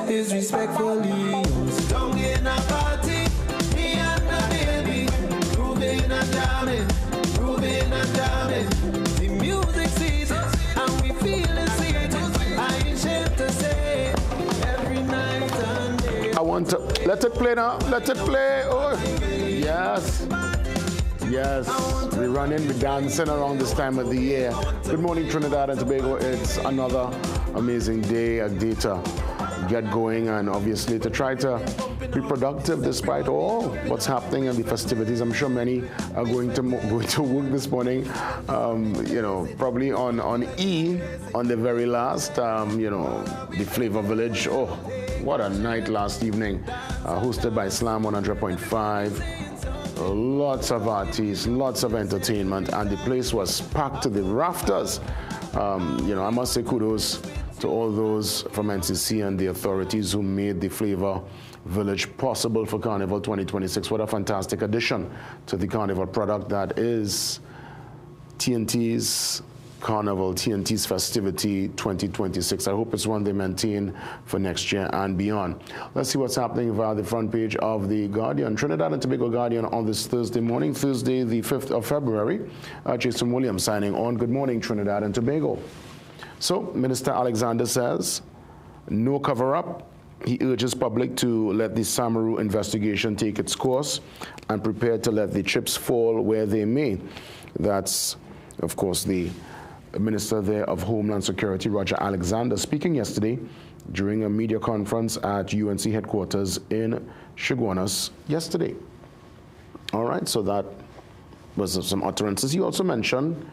disrespectfully. Don't get a party, me and the baby, grooving and jamming, grooving and jamming. The music sweet, and we feeling sweet. I ain't ashamed to say, every night and day. I want to let it play now. Let it play. Oh, yes. Yes, we're running, we're dancing around this time of the year. Good morning, Trinidad and Tobago. It's another amazing day, a day to get going and obviously to try to be productive despite all what's happening in the festivities. I'm sure many are going to work this morning, you know, probably on E, on the very last, you know, the Flavor Village. Oh, what a night last evening, hosted by Slam 100.5. Lots of artists, lots of entertainment, and the place was packed to the rafters. You know, I must say kudos to all those from NCC and the authorities who made the Flavor Village possible for Carnival 2026. What a fantastic addition to the Carnival product that is TNT's Carnival, TNT's Festivity 2026. I hope it's one they maintain for next year and beyond. Let's see what's happening via the front page of the Guardian. Trinidad and Tobago Guardian on this Thursday morning, Thursday the 5th of February. Jason Williams signing on. Good morning, Trinidad and Tobago. So, Minister Alexander says, no cover-up. He urges public to let the Samaru investigation take its course and prepare to let the chips fall where they may. That's, of course, the Minister there of Homeland Security, Roger Alexander, speaking yesterday during a media conference at UNC headquarters in Chaguanas yesterday. All right, so that was some utterances. He also mentioned,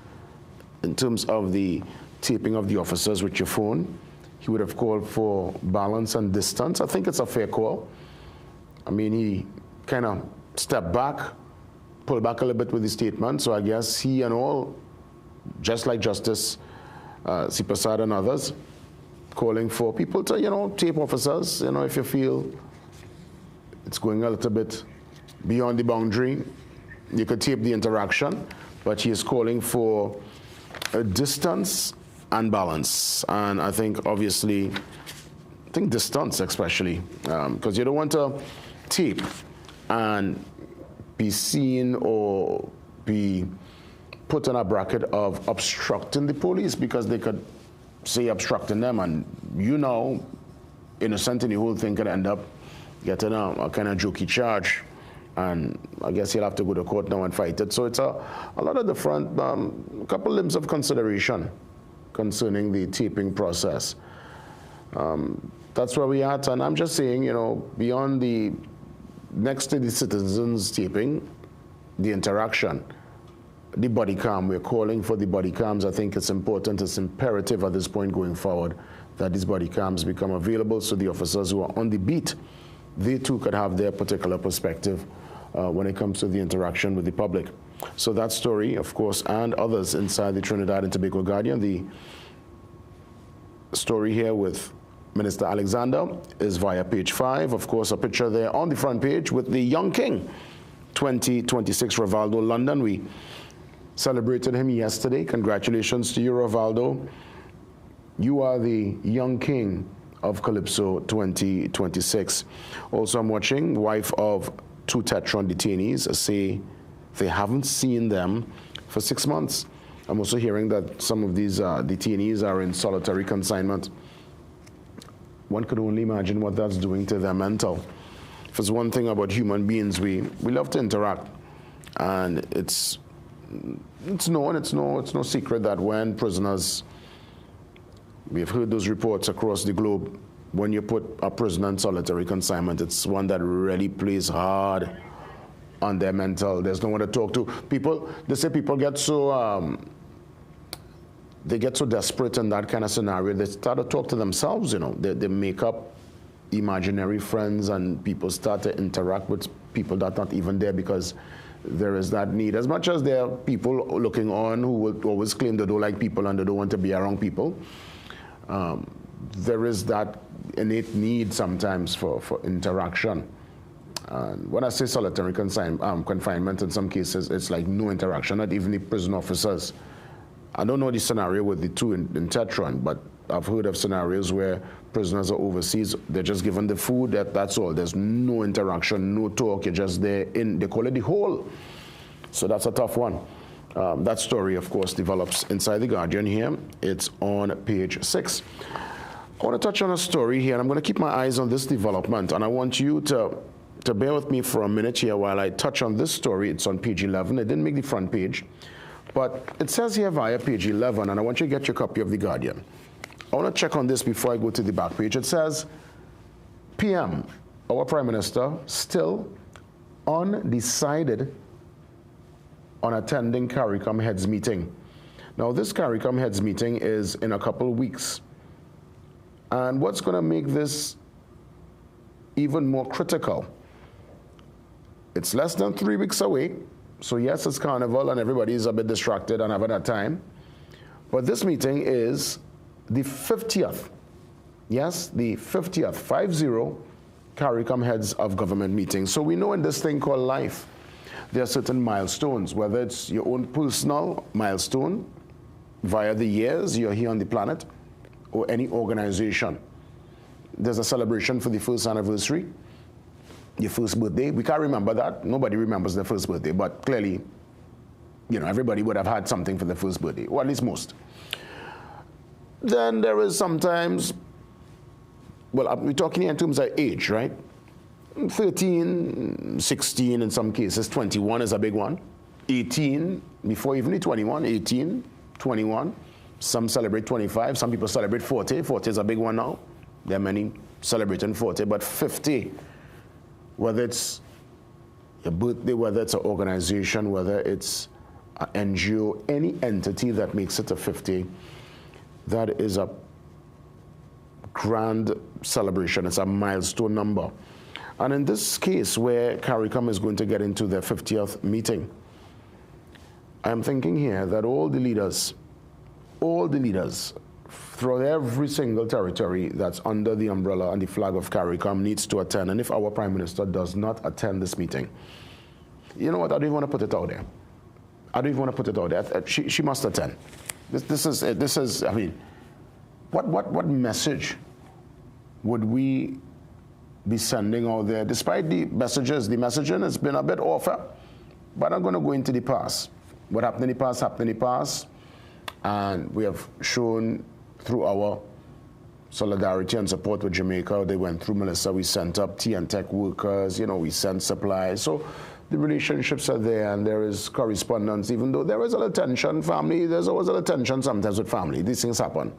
in terms of the taping of the officers with your phone, he would have called for balance and distance. I think it's a fair call. I mean, he kind of stepped back, pulled back a little bit with his statement, so I guess he and all, just like Justice Sipasad and others, calling for people to, you know, tape officers, you know, if you feel it's going a little bit beyond the boundary, you could tape the interaction, but he is calling for a distance and balance. And I think, obviously, distance especially, because you don't want to tape and be seen or be put in a bracket of obstructing the police, because they could say obstructing them, and you know, innocent in the whole thing could end up getting a kind of jokey charge, and I guess he'll have to go to court now and fight it. So it's a lot of different, a couple limbs of consideration concerning the taping process. That's where we are at, and I'm just saying, you know, beyond the next to the citizens taping, the interaction, the body cam, we're calling for the body cams. I think it's important, it's imperative at this point going forward that these body cams become available so the officers who are on the beat, they too could have their particular perspective when it comes to the interaction with the public. So that story, of course, and others inside the Trinidad and Tobago Guardian. The story here with Minister Alexander is via page 5. Of course, a picture there on the front page with the Young King 2026 Rivaldo London. We celebrated him yesterday. Congratulations to you, Rivaldo. You are the Young King of Calypso 2026. Also, I'm watching, wife of 2 Tetron detainees say they haven't seen them for 6 months. I'm also hearing that some of these detainees are in solitary consignment. One could only imagine what that's doing to their mental. If there's one thing about human beings, we love to interact. And it's known, it's no secret that when prisoners, we've heard those reports across the globe, when you put a prisoner in solitary consignment, it's one that really plays hard on their mental. There's no one to talk to. People, they say people get so, they get so desperate in that kind of scenario, they start to talk to themselves, you know. They make up imaginary friends, and people start to interact with people that are not even there because there is that need. As much as there are people looking on who will always claim they don't like people and they don't want to be around people, there is that innate need sometimes for interaction. And when I say solitary confinement, in some cases, it's like no interaction, not even the prison officers. I don't know the scenario with the 2 in Tetron, but I've heard of scenarios where prisoners are overseas, they're just given the food, that's all. There's no interaction, no talk, you're just there they call it the hole. So that's a tough one. That story, of course, develops inside The Guardian here. It's on page 6. I want to touch on a story here, and I'm going to keep my eyes on this development, and I want you to bear with me for a minute here while I touch on this story. It's on page 11. It didn't make the front page, but it says here via page 11, and I want you to get your copy of The Guardian. I want to check on this before I go to the back page. It says, PM, our Prime Minister, still undecided on attending CARICOM heads meeting. Now, this CARICOM heads meeting is in a couple of weeks. And what's going to make this even more critical? It's less than 3 weeks away. So yes, it's Carnival and everybody's a bit distracted and having a time. But this meeting is the 50th. Yes, the 50th, 50 CARICOM heads of government meetings. So we know in this thing called life, there are certain milestones, whether it's your own personal milestone via the years you're here on the planet, or any organization. There's a celebration for the first anniversary, your first birthday. We can't remember that. Nobody remembers their first birthday, but clearly, you know, everybody would have had something for their first birthday, or at least most. Then there is sometimes, well, we're talking here in terms of age, right? 13, 16 in some cases, 21 is a big one. 18, before even the 21, 18, 21. Some celebrate 25, some people celebrate 40. 40 is a big one now. There are many celebrating 40, but 50, whether it's a birthday, whether it's an organization, whether it's an NGO, any entity that makes it a 50, that is a grand celebration. It's a milestone number. And in this case, where CARICOM is going to get into their 50th meeting, I'm thinking here that all the leaders throughout every single territory that's under the umbrella and the flag of CARICOM needs to attend. And if our Prime Minister does not attend this meeting, you know what, I don't even want to put it out there. I don't even want to put it out there. She must attend. This is, I mean, what message would we be sending out there? Despite the messages, the messaging has been a bit off, but I'm going to go into the past. What happened in the past happened in the past, and we have shown through our solidarity and support with Jamaica. They went through Melissa, we sent up tea and tech workers, you know, we sent supplies. So the relationships are there, and there is correspondence, even though there is a little tension. Family, there's always a little tension sometimes with family. These things happen.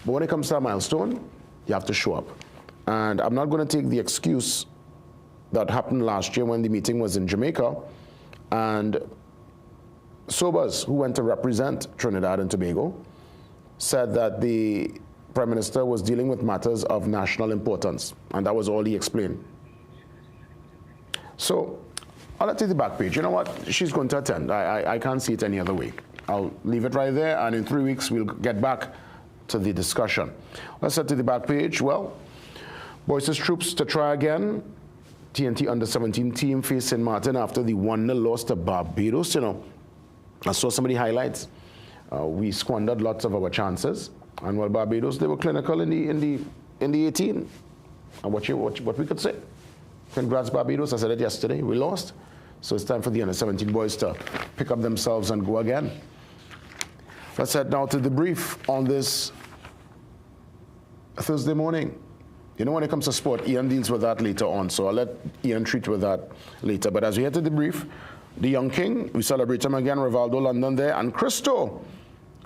But when it comes to a milestone, you have to show up. And I'm not going to take the excuse that happened last year when the meeting was in Jamaica, and Sobers, who went to represent Trinidad and Tobago, said that the Prime Minister was dealing with matters of national importance, and that was all he explained. So I'll take the back page. You know what? She's going to attend. I can't see it any other way. I'll leave it right there, and in 3 weeks we'll get back to the discussion. Let's head to the back page. Well, Boyce's troops to try again. TNT under-17 team faced St. Martin after the 1-0 loss to Barbados. You know, I saw some of the highlights. We squandered lots of our chances, and while Barbados, they were clinical in the 18. And what we could say. Congrats, Barbados. I said it yesterday. We lost, so it's time for the under-17 boys to pick up themselves and go again. Let's head now to the brief on this Thursday morning. You know, when it comes to sport, Ian deals with that later on, so I'll let Ian treat with that later. But as we head to the brief, the young king, we celebrate him again, Rivaldo London there, and Christo.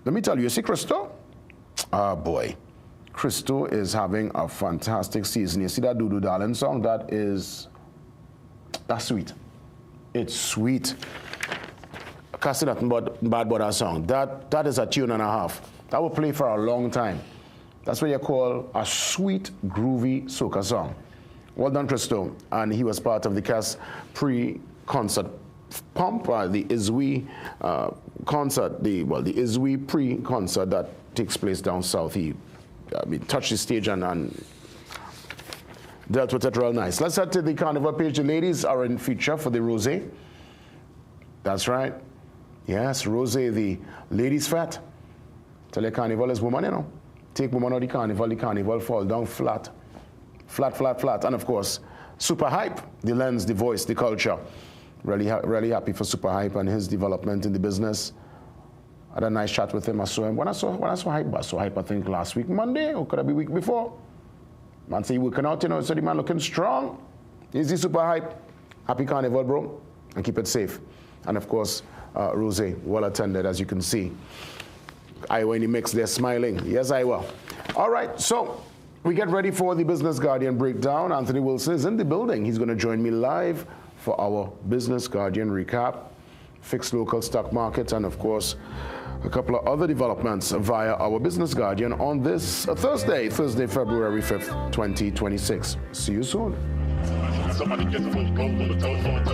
Let me tell you see Christo? Ah, boy. Christo is having a fantastic season. You see that Doodoo Darling song? That's sweet. It's sweet. I can't say nothing bad about that song. That is a tune and a half. That will play for a long time. That's what you call a sweet, groovy soca song. Well done, Christo. And he was part of the CAS pre-concert pump, the Izwi concert, the Izwi pre-concert that takes place down south. He touched the stage and dealt with it real nice. Let's head to the Carnival page. The ladies are in feature for the Rosé. That's right. Yes, Rosé, the ladies' fat. Tell you Carnival is woman, you know. take woman out the carnival fall down flat. And of course, Super Hype, the lens, the voice, the culture. Really happy for Super Hype and his development in the business. I had a nice chat with him. I saw him when I saw Hype, I think last week, Monday, or could it be week before? Man say he working out, you know, so the man looking strong. Easy Super Hype. Happy Carnival, bro, and keep it safe. And of course, Rose, well attended, as you can see. Iowa in the mix, they're smiling. Yes, Iowa. All right, so we get ready for the Business Guardian breakdown. Anthony Wilson is in the building. He's going to join me live for our Business Guardian recap, fixed local stock market, and of course, a couple of other developments via our Business Guardian on this Thursday, February 5th, 2026. See you soon. Somebody get the phone on the telephone.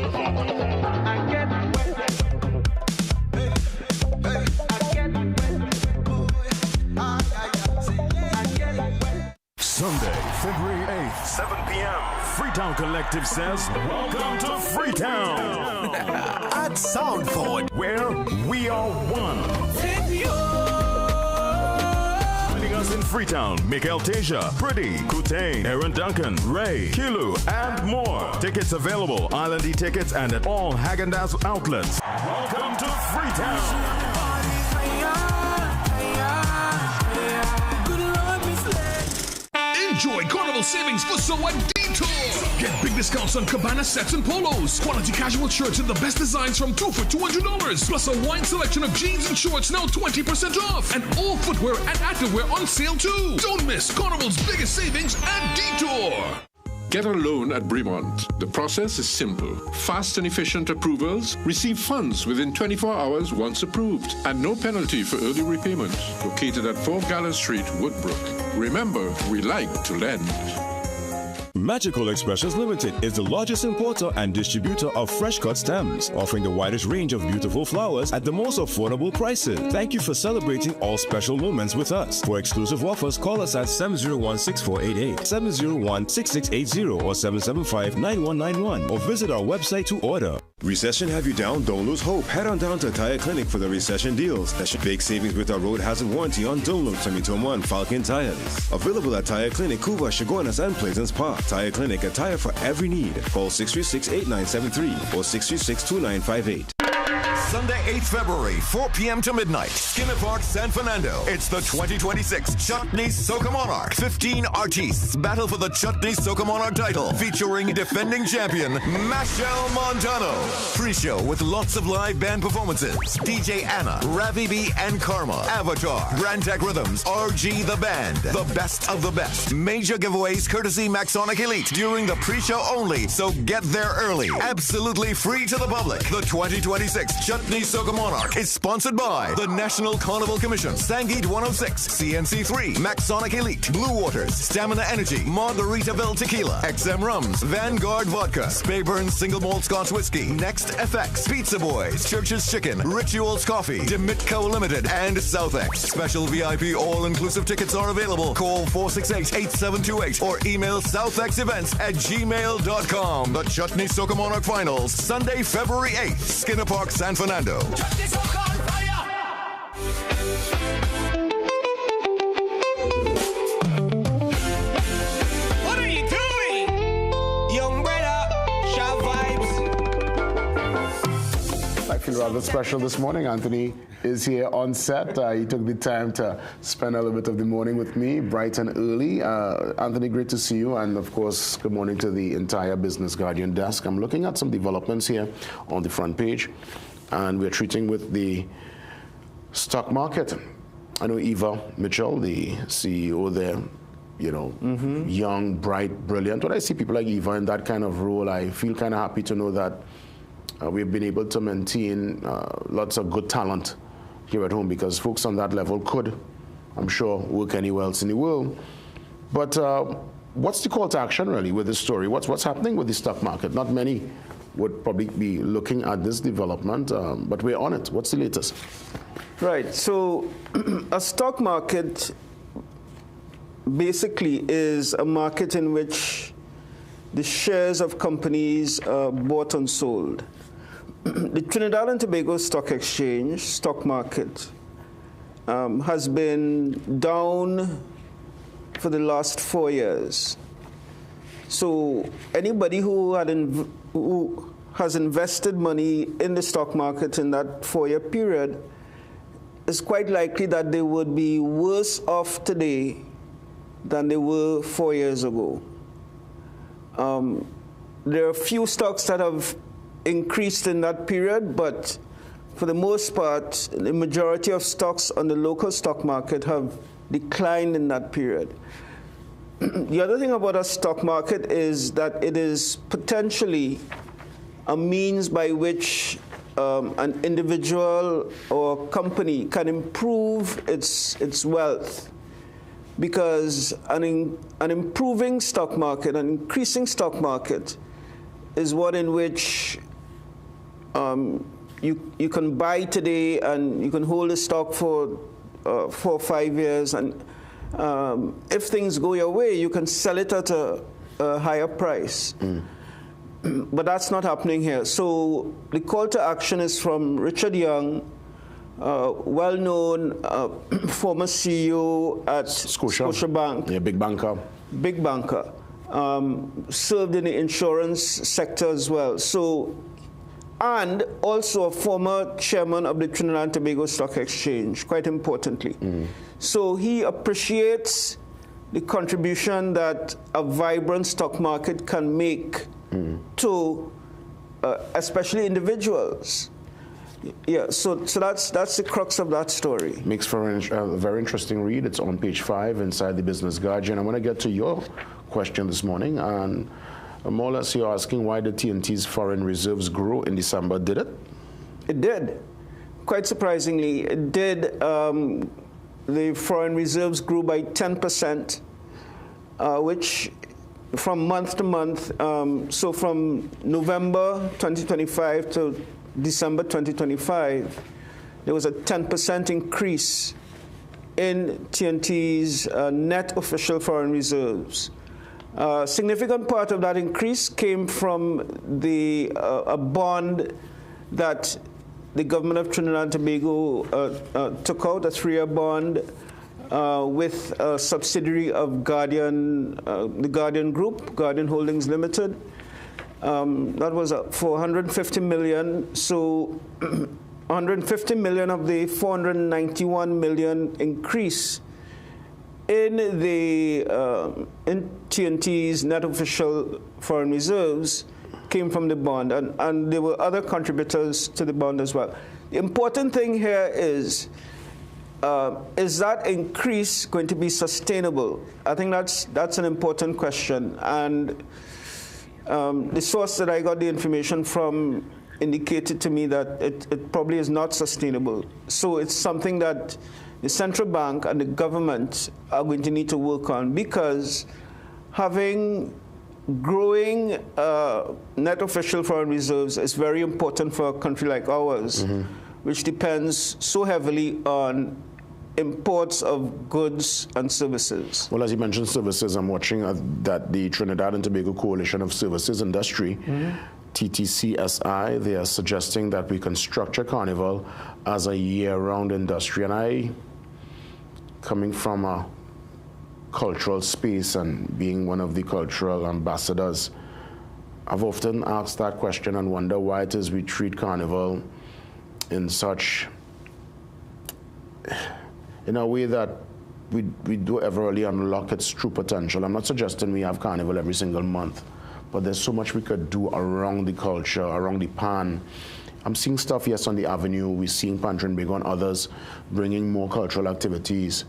Sunday, February 8th, 7 p.m. Freetown Collective says, welcome to Freetown. At Sound Forward, where we are one. Joining us in Freetown, Mikael Teja, Pretty, Kutain, Aaron Duncan, Ray, Kilu, and more. Tickets available, Island E-Tickets, and at all Häagen-Dazs outlets. Welcome to Freetown. Enjoy Carnival savings for Soa Detour. Get big discounts on Cabana sets and polos. Quality casual shirts and the best designs from 2 for $200. Plus a wide selection of jeans and shorts now 20% off. And all footwear and activewear on sale too. Don't miss Carnival's biggest savings at Detour. Get a loan at Bremont. The process is simple. Fast and efficient approvals. Receive funds within 24 hours once approved. And no penalty for early repayment. Located at 4 Gallas Street, Woodbrook. Remember, we like to lend. Magical Expressions Limited is the largest importer and distributor of fresh cut stems, offering the widest range of beautiful flowers at the most affordable prices. Thank you for celebrating all special moments with us. For exclusive offers, call us at 701-6488, 701-6680, or 775-9191, or visit our website to order. Recession have you down? Don't lose hope. Head on down to Tire Clinic for the recession deals. That should big savings with our road hazard warranty on Dunlop, Sumitomo, and Falcon tires. Available at Tire Clinic, Cuba, Chaguanas, and Plaisance Park. Tire Clinic, a tire for every need. Call 636-8973 or 636-2958. Sunday, 8th February, 4 p.m. to midnight. Skinner Park, San Fernando. It's the 2026 Chutney Soca Monarch. 15 artists battle for the Chutney Soca Monarch title, featuring defending champion Machel Montano. Pre-show with lots of live band performances. DJ Anna, Ravi B, and Karma. Avatar, Brandtech Rhythms, RG the Band. The best of the best. Major giveaways courtesy Maxonic Elite during the pre-show only, so get there early. Absolutely free to the public. The 2026 Chutney Soca Monarch is sponsored by the National Carnival Commission, Sangeet 106, CNC3, Maxonic Elite, Blue Waters, Stamina Energy, Margaritaville Tequila, XM Rums, Vanguard Vodka, Speyburn Single Malt Scotch Whiskey, Next FX, Pizza Boys, Church's Chicken, Rituals Coffee, Demitco Limited, and Southex. Special VIP all-inclusive tickets are available. Call 468-8728 or email southexevents@gmail.com. The Chutney Soca Monarch Finals, Sunday, February 8th, Skinner Park, San Fernando. What are you doing? Young brother, sharp vibes. I feel rather special this morning. Anthony is here on set. He took the time to spend a little bit of the morning with me, bright and early. Anthony, great to see you. And of course, good morning to the entire Business Guardian desk. I'm looking at some developments here on the front page. And we're treating with the stock market. I know Eva Mitchell, the CEO there, you know, young, bright, brilliant. When I see people like Eva in that kind of role, I feel kind of happy to know that we've been able to maintain lots of good talent here at home, because folks on that level could, I'm sure, work anywhere else in the world. But what's the call to action really with this story? What's happening with the stock market? Not many would probably be looking at this development, but we're on it. What's the latest? Right, so a stock market basically is a market in which the shares of companies are bought and sold. The Trinidad and Tobago Stock Exchange stock market has been down for the last 4 years. So anybody who has invested money in the stock market in that 4-year period, it's quite likely that they would be worse off today than they were 4 years ago. There are a few stocks that have increased in that period, but for the most part, the majority of stocks on the local stock market have declined in that period. The other thing about a stock market is that it is potentially a means by which an individual or company can improve its wealth, because an improving stock market, an increasing stock market, is one in which you can buy today and you can hold a stock for 4 or 5 years, and if things go your way, you can sell it at a higher price. But that's not happening here. So the call to action is from Richard Young, well-known former CEO at Scotiabank. Yeah, big banker. Big banker. Served in the insurance sector as well. So, and also a former chairman of the Trinidad and Tobago Stock Exchange, quite importantly. So he appreciates the contribution that a vibrant stock market can make to especially individuals. Yeah, so that's the crux of that story. Makes for a very interesting read. It's on page 5 inside the Business Guardian. I want to get to your question this morning, and more or less you're asking why the TNT's foreign reserves grew in December. Did it? It did. Quite surprisingly, it did. The foreign reserves grew by 10%, which from month to month, so from November 2025 to December 2025, there was a 10% increase in TNT's net official foreign reserves. A significant part of that increase came from a bond that the government of Trinidad and Tobago took out, a 3-year bond with a subsidiary of the Guardian Group, Guardian Holdings Limited. That was for 150 million. So 150 million of the 491 million increase in TNT's net official foreign reserves came from the bond, and there were other contributors to the bond as well. The important thing here is that increase going to be sustainable? I think that's an important question, and the source that I got the information from indicated to me that it probably is not sustainable. So it's something that the central bank and the government are going to need to work on, because having growing net official foreign reserves is very important for a country like ours, which depends so heavily on imports of goods and services. Well, as you mentioned services, I'm watching that the Trinidad and Tobago Coalition of Services Industry, TTCSI, they are suggesting that we can structure Carnival as a year-round industry. And I, coming from a cultural space and being one of the cultural ambassadors, I've often asked that question and wonder why it is we treat Carnival in such, in a way that we do ever really unlock its true potential. I'm not suggesting we have Carnival every single month, but there's so much we could do around the culture, around the pan. I'm seeing stuff, yes, on the avenue. We're seeing Pantry and Big on others bringing more cultural activities.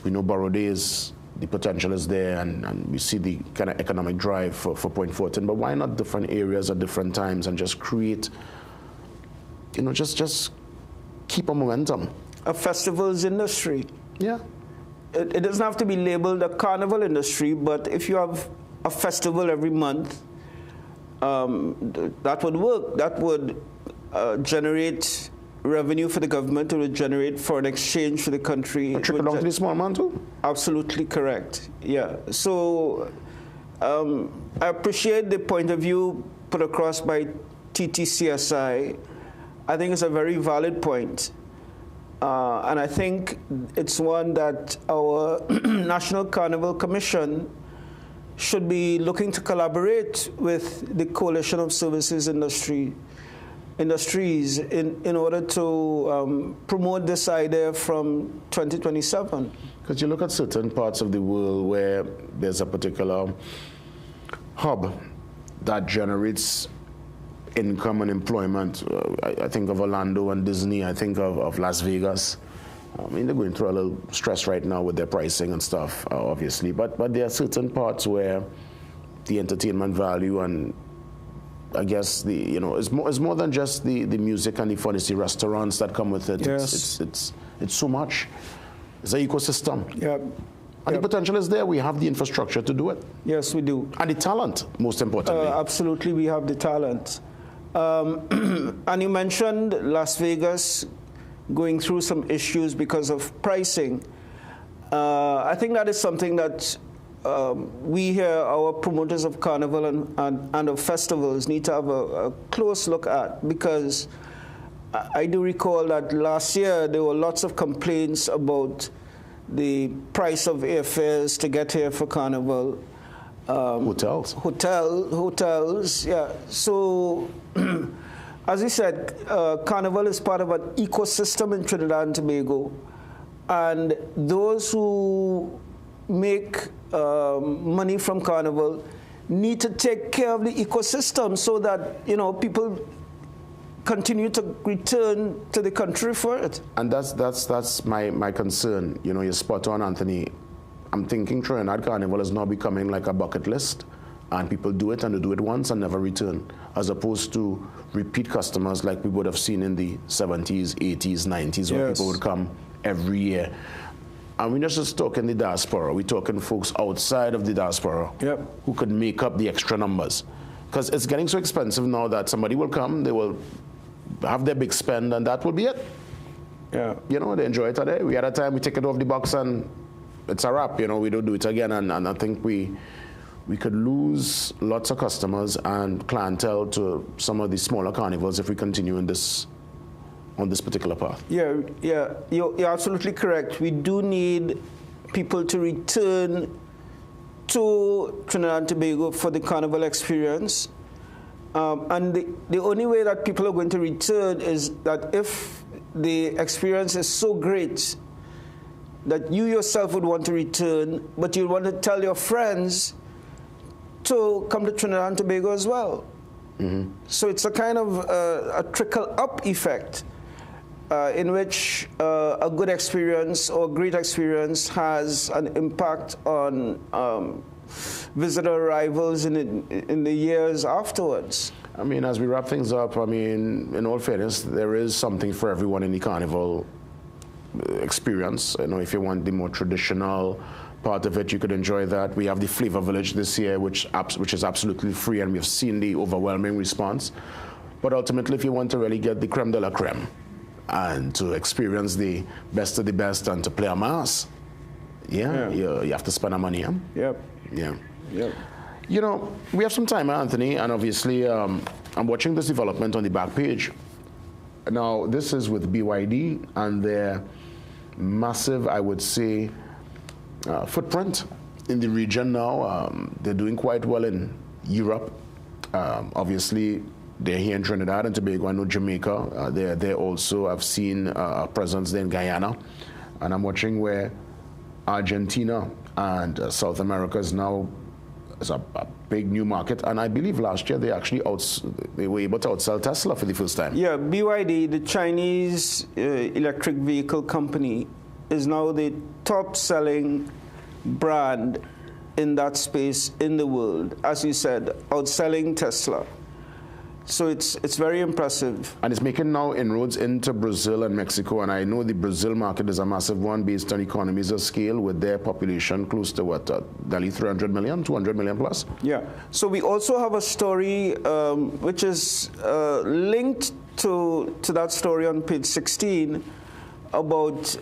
We know Borough Days, the potential is there, and we see the kind of economic drive for Point Fortin. But why not different areas at different times and just create, just keep a momentum? A festivals industry. Yeah. It doesn't have to be labeled a carnival industry, but if you have a festival every month, that would work. That would generate revenue for the government. It would generate foreign exchange for the country. Trickle down to the small man too? Absolutely correct. Yeah. So I appreciate the point of view put across by TTCSI. I think it's a very valid point. And I think it's one that our National Carnival Commission should be looking to collaborate with the Coalition of Services Industries in order to promote this idea from 2027. Because you look at certain parts of the world where there's a particular hub that generates income and employment. I think of Orlando and Disney. I think of Las Vegas. I mean, they're going through a little stress right now with their pricing and stuff, obviously. But there are certain parts where the entertainment value and I guess it's more than just the music and the fun. It's the restaurants that come with it. Yes. It's so much. It's an ecosystem. Yep. And the potential is there. We have the infrastructure to do it. Yes, we do. And the talent, most importantly. Absolutely, we have the talent. And you mentioned Las Vegas going through some issues because of pricing. I think that is something that we here, our promoters of Carnival and of festivals, need to have a close look at, because I do recall that last year there were lots of complaints about the price of airfares to get here for Carnival. Hotels, yeah. So, as we said, Carnival is part of an ecosystem in Trinidad and Tobago, and those who make money from Carnival need to take care of the ecosystem so that people continue to return to the country for it. And that's my concern. You're spot on, Anthony. I'm thinking Trinidad Carnival is now becoming like a bucket list, and people do it and they do it once and never return, as opposed to repeat customers like we would have seen in the 70s, 80s, 90s, where people would come every year. And we're not just talking the diaspora, we're talking folks outside of the diaspora who could make up the extra numbers. Because it's getting so expensive now that somebody will come, they will have their big spend, and that will be it. Yeah. They enjoy it today. We had a time, we take it off the box and it's a wrap, we don't do it again. And I think we could lose lots of customers and clientele to some of the smaller carnivals if we continue on this particular path. Yeah, you're absolutely correct. We do need people to return to Trinidad and Tobago for the Carnival experience. And the only way that people are going to return is that if the experience is so great that you yourself would want to return, but you want to tell your friends to come to Trinidad and Tobago as well. Mm-hmm. So it's a kind of a trickle-up effect in which a good experience or great experience has an impact on visitor arrivals in the years afterwards. I mean, as we wrap things up, in all fairness, there is something for everyone in the Carnival experience. If you want the more traditional part of it, you could enjoy that. We have the Flavor Village this year, which is absolutely free, and we've seen the overwhelming response. But ultimately, if you want to really get the creme de la creme and to experience the best of the best and to play a mass, you have to spend our money. Yep. Yeah. Yep. We have some time, Anthony, and obviously I'm watching this development on the back page. Now, this is with BYD and their massive, I would say, footprint in the region now. They're doing quite well in Europe. Obviously, they're here in Trinidad and Tobago. I know Jamaica. They're there also. I've seen a presence there in Guyana. And I'm watching where Argentina and South America is now a big new market. And I believe last year they actually they were able to outsell Tesla for the first time. Yeah, BYD, the Chinese electric vehicle company, is now the top-selling brand in that space in the world. As you said, outselling Tesla. So it's very impressive. And it's making now inroads into Brazil and Mexico, and I know the Brazil market is a massive one based on economies of scale with their population close to nearly 300 million, 200 million plus? Yeah. So we also have a story which is linked to that story on page 16 about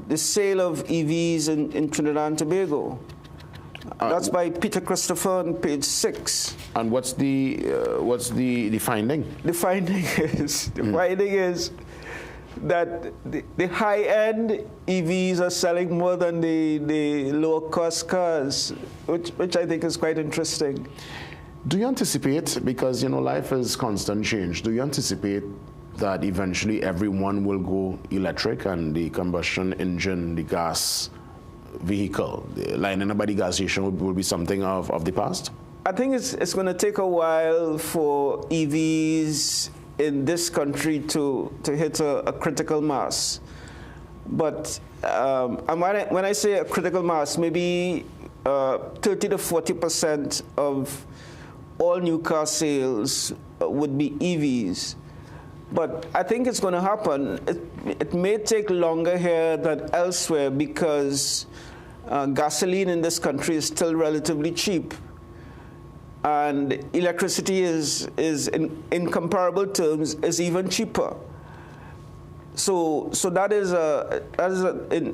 the sale of EVs in Trinidad and Tobago. That's by Peter Christopher on page 6. And what's the finding? The finding is that the high-end EVs are selling more than the lower-cost cars, which I think is quite interesting. Do you anticipate, because life is constant change, do you anticipate that eventually everyone will go electric and the combustion engine, the gas vehicle, the lining up by the gas station will be something of the past? I think it's going to take a while for EVs in this country to hit a critical mass. But when I say a critical mass, maybe 30 to 40% of all new car sales would be EVs. But I think it's going to happen. It may take longer here than elsewhere because gasoline in this country is still relatively cheap. And electricity is in comparable terms, is even cheaper. So that is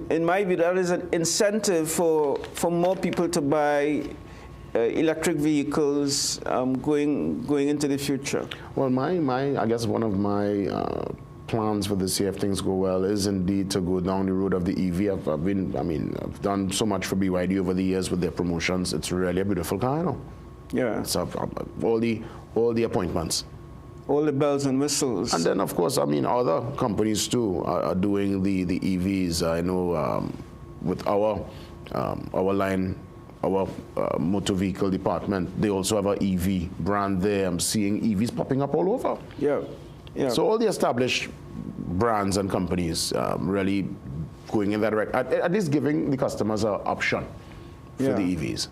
in my view, that is an incentive for more people to buy electric vehicles going into the future. Well, I guess one of my plans for this year, if things go well, is indeed to go down the road of the EV. I've done so much for BYD over the years with their promotions. It's really a beautiful car, Yeah. So all the appointments. All the bells and whistles. And then, of course, other companies too are doing the EVs. I know with our line, our motor vehicle department, they also have an EV brand there. I'm seeing EVs popping up all over. Yeah. So all the established brands and companies really going in that direction, at least giving the customers an option for the EVs.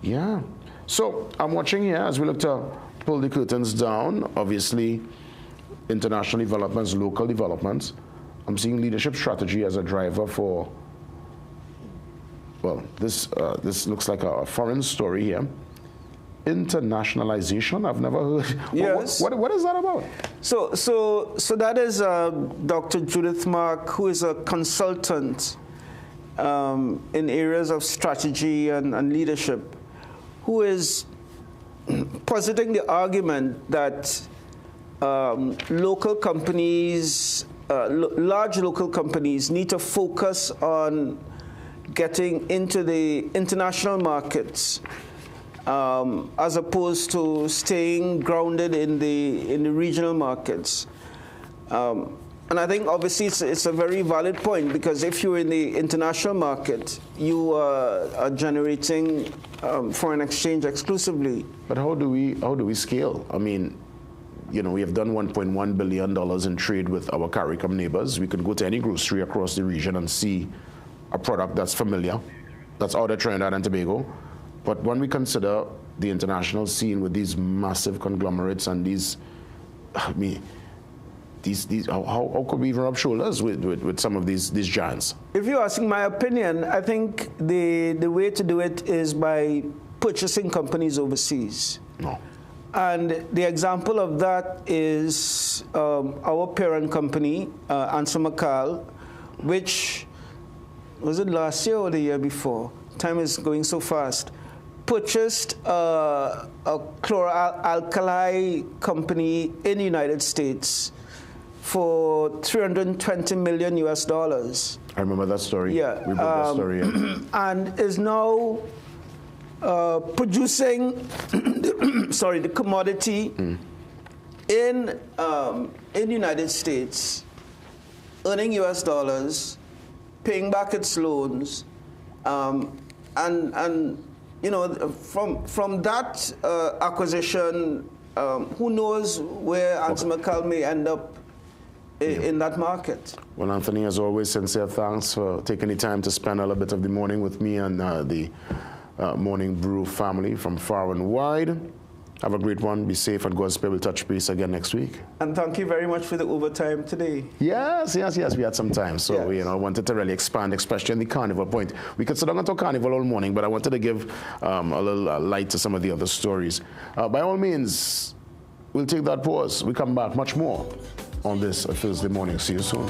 Yeah. So I'm watching here as we look to pull the curtains down. Obviously, international developments, local developments. I'm seeing leadership strategy as a driver for, well, this looks like a foreign story here. Internationalization, I've never heard. Yes. What is that about? So that is Dr. Judith Mark, who is a consultant in areas of strategy and leadership, who is positing the argument that local companies, large local companies, need to focus on getting into the international markets as opposed to staying grounded in the regional markets. And I think obviously it's a very valid point, because if you're in the international market, you are generating foreign exchange exclusively. But how do we scale? I mean, we have done $1.1 billion in trade with our CARICOM neighbors. We can go to any grocery across the region and see a product that's familiar, that's out of Trinidad and Tobago. But when we consider the international scene with these massive conglomerates and these, how could we even rub shoulders with some of these giants? If you're asking my opinion, I think the way to do it is by purchasing companies overseas. No. And the example of that is our parent company, ArcelorMittal, which, was it last year or the year before? Time is going so fast. Purchased a chlor-alkali company in the United States for $320 million US. I remember that story. Yeah. We brought that story in. And is now producing the commodity in the United States, earning US dollars, paying back its loans, and from that acquisition, who knows where ArcelorMittal may end up in that market. Well, Anthony, as always, sincere thanks for taking the time to spend a little bit of the morning with me and the Morning Brew family from far and wide. Have a great one. Be safe, and God's Spirit will touch base again next week. And thank you very much for the overtime today. Yes. We had some time. So, yes. I wanted to really expand, especially on the Carnival point. We could sit down and talk Carnival all morning, but I wanted to give a little light to some of the other stories. By all means, we'll take that pause. We come back much more on this Thursday morning. See you soon.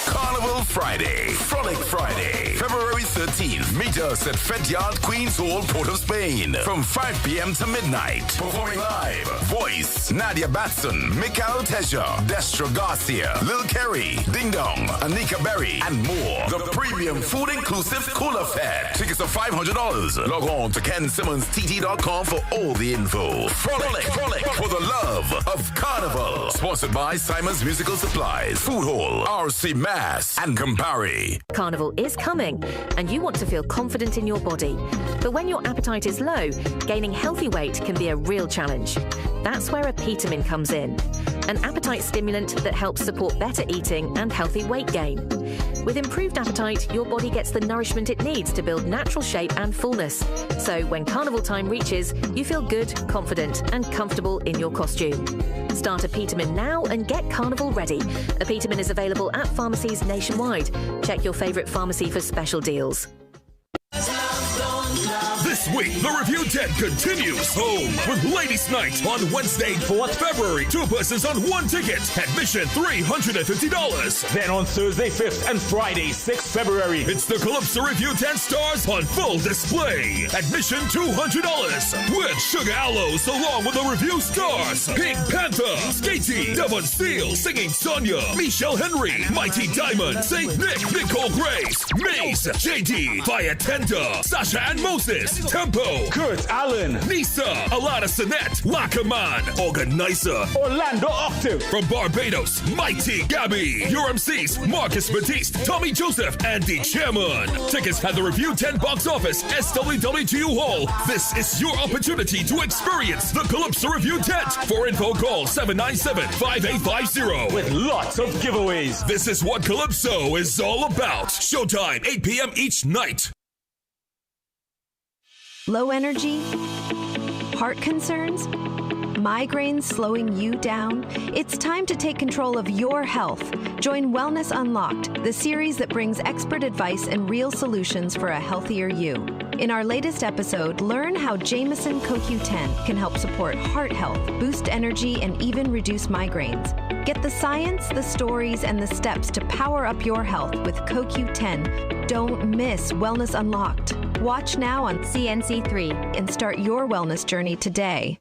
Carnival Friday, Frolic Friday, February 13th. 13th, meet us at Fet Yard, Queen's Hall, Port of Spain from 5 p.m. to midnight. Performing live, Voice, Nadia Batson, Mikael Tesha, Destro Garcia, Lil Kerry, Ding Dong, Anika Berry, and more. The premium food inclusive Cooler Fed. Tickets are $500. Log on to KenSimmonsTT.com for all the info. Frolic for the love of Carnival. Sponsored by Simon's Musical Supplies, Food Hall, RC Mass, and Campari. Carnival is coming, and you want to feel confident in your body. But when your appetite is low, gaining healthy weight can be a real challenge. That's where a Feting comes in, an appetite stimulant that helps support better eating and healthy weight gain. With improved appetite, your body gets the nourishment it needs to build natural shape and fullness. So when carnival time reaches, you feel good, confident, and comfortable in your costume. Start a Feting now and get carnival ready. A Feting is available at pharmacies nationwide. Check your favorite pharmacy for special deals. This week, the Review 10 continues home with Ladies' Night on Wednesday, 4th February. 2 persons on 1 ticket. Admission $350. Then on Thursday, 5th and Friday, 6th February, it's the Calypso Review 10 stars on full display. Admission $200 with Sugar Aloes along with the Review stars. Pink Panther, Skatey, Devon Steele, Singing Sonia, Michelle Henry, Mighty Diamond, Saint Nick, Nicole Grace, Maze, JD, Fire Tender, Sasha and Moses, Tempo, Kurt Allen, Nisa, Alana Sinette, Lackaman, Organizer, Orlando Octave. From Barbados, Mighty Gabby. Your MCs, Marcus Batiste, Tommy Joseph, and the Chairman. Tickets at the Review 10 box office, SWWGU Hall. This is your opportunity to experience the Calypso Review tent. For info, call 797-5850. With lots of giveaways. This is what Calypso is all about. Showtime, 8 p.m. each night. Low energy? Heart concerns? Migraines slowing you down? It's time to take control of your health. Join Wellness Unlocked, the series that brings expert advice and real solutions for a healthier you. In our latest episode, learn how Jameson CoQ10 can help support heart health, boost energy, and even reduce migraines. Get the science, the stories, and the steps to power up your health with CoQ10. Don't miss Wellness Unlocked. Watch now on CNC3 and start your wellness journey today.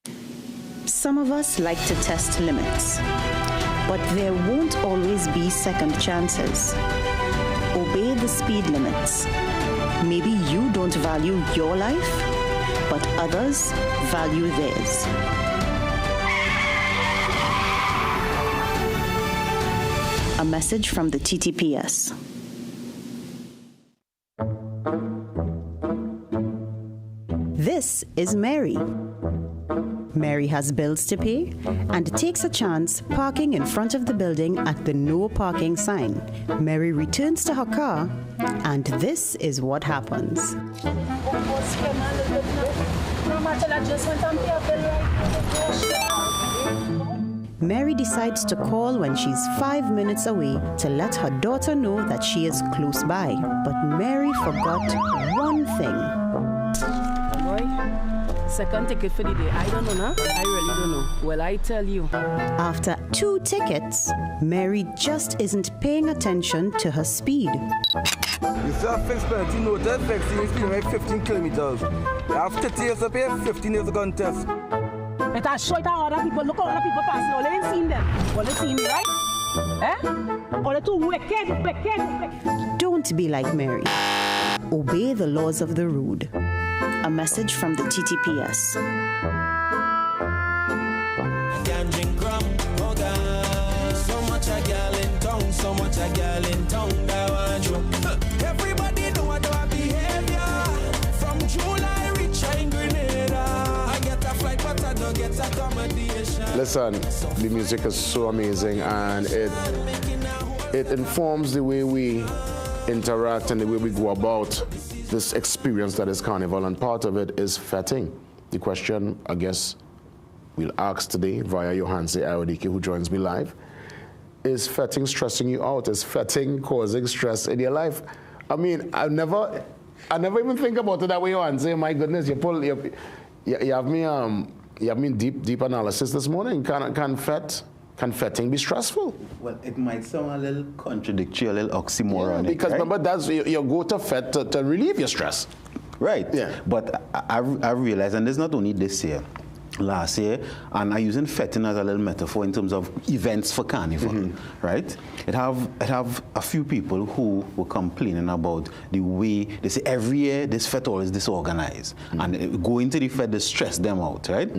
Some of us like to test limits, but there won't always be second chances. Obey the speed limits. Maybe you don't value your life, but others value theirs. A message from the TTPS. This is Mary. Mary has bills to pay and takes a chance parking in front of the building at the no parking sign. Mary returns to her car, and this is what happens. Mary decides to call when she's 5 minutes away to let her daughter know that she is close by. But Mary forgot one thing. Second ticket for the day. I don't know, no? I really don't know. Well, I tell you. After 2 tickets, Mary just isn't paying attention to her speed. You see a fixed penalty notice, fixing speed like 15 kilometers. You have 30 years to pay, 15 years to contest. It has short other people. Look at all the people passing. All they didn't see them. All they see me, right? All the too wicked. Don't be like Mary. Obey the laws of the road. A message from the TTPS. Can't drink rum, oh God. So much a gal in town, so much a gal in town. That want you. Everybody know what our behavior. From July, reach in Grenada. I get a flight, but I don't get accommodation. Listen, the music is so amazing, and it informs the way we interact and the way we go about this experience that is Carnival, and part of it is Feting. The question, I guess, we'll ask today via Johanse Iodike, who joins me live, is Feting stressing you out? Is Feting causing stress in your life? I mean, I never even think about it that way, Johanse. My goodness, you have me deep analysis this morning. Can can Feting be stressful? Well, it might sound a little contradictory, a little oxymoron. Because right? remember, that's you go to Fet to relieve your stress. Right. Yeah. But I realized, and it's not only this year, last year, and I'm using Feting as a little metaphor in terms of events for Carnival, right? It have a few people who were complaining about the way, they say every year this Fet is disorganized, and going to the Fet, they stress them out, right?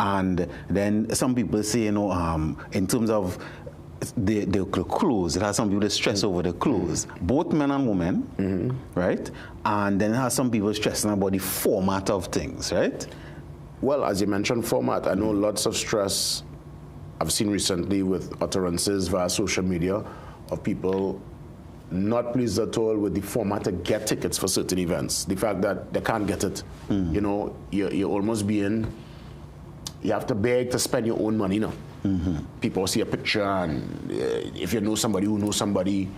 And then some people say, you know, in terms of the clothes, it has some people that stress over the clothes, both men and women, right? And then it has some people stressing about the format of things, right? Well, as you mentioned, format, I know lots of stress I've seen recently with utterances via social media of people not pleased at all with the format to get tickets for certain events. The fact that they can't get it. You know, you're almost being, you have to beg to spend your own money now. People see a picture, and if you know somebody who knows somebody,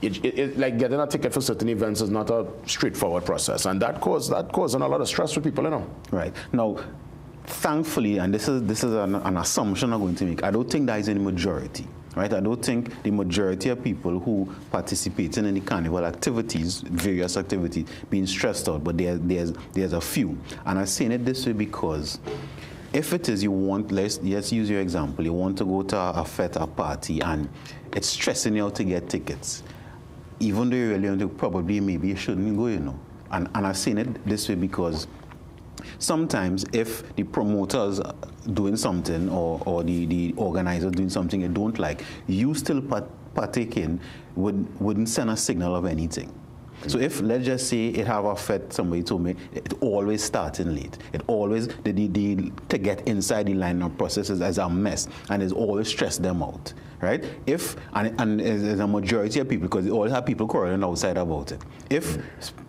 like getting a ticket for certain events is not a straightforward process, and that caused a lot of stress for people, you know. Right. Now, thankfully, and this is an assumption I'm going to make, I don't think that is any majority. Right? I don't think the majority of people who participate in any carnival activities, various activities, being stressed out, but there's a few. And I'm saying it this way because if it is you want, let's use your example, you want to go to a fete, a party, and it's stressing you out to get tickets. Even though you really want to, probably maybe you shouldn't go, you know. And I'm saying it this way because sometimes if the promoters doing something or the organizer doing something you don't like, you still partake in wouldn't send a signal of anything. So if, let's just say it have a fete, somebody told me, it always starting late. It always, to get inside the line-up process is a mess, and it's always stress them out, right? If, and there's a majority of people, because they always have people quarreling outside about it. If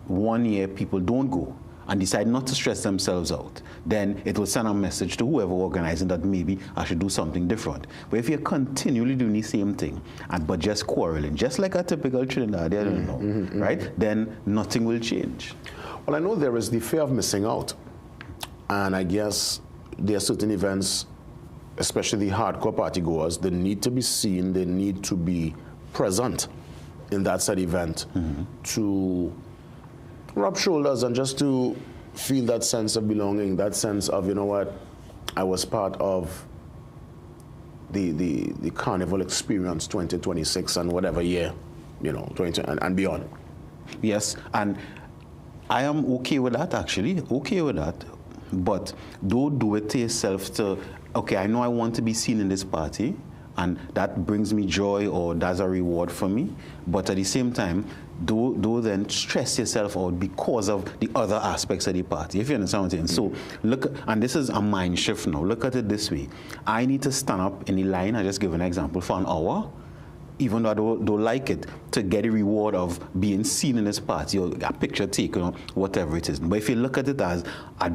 1 year people don't go, and decide not to stress themselves out, then it will send a message to whoever organizing that maybe I should do something different. But if you're continually doing the same thing, but just quarreling, just like a typical Trinidadian, right, then nothing will change. Well, I know there is the fear of missing out. And I guess there are certain events, especially the hardcore party goers, they need to be seen, they need to be present in that said event to rub shoulders and just to feel that sense of belonging, that sense of, you know what, I was part of the Carnival experience 2026 and whatever year, you know, 20 and beyond. Yes, and I am okay with that, actually, okay with that. But don't do it to yourself to, okay, I know I want to be seen in this party, and that brings me joy or that's a reward for me. But at the same time, do then stress yourself out because of the other aspects of the party, if you understand what I'm saying. So look, and this is a mind shift now. Look at it this way. I need to stand up in the line, I just give an example, for an hour, even though I don't like it, to get a reward of being seen in this party or a picture taken or whatever it is. But if you look at it as, I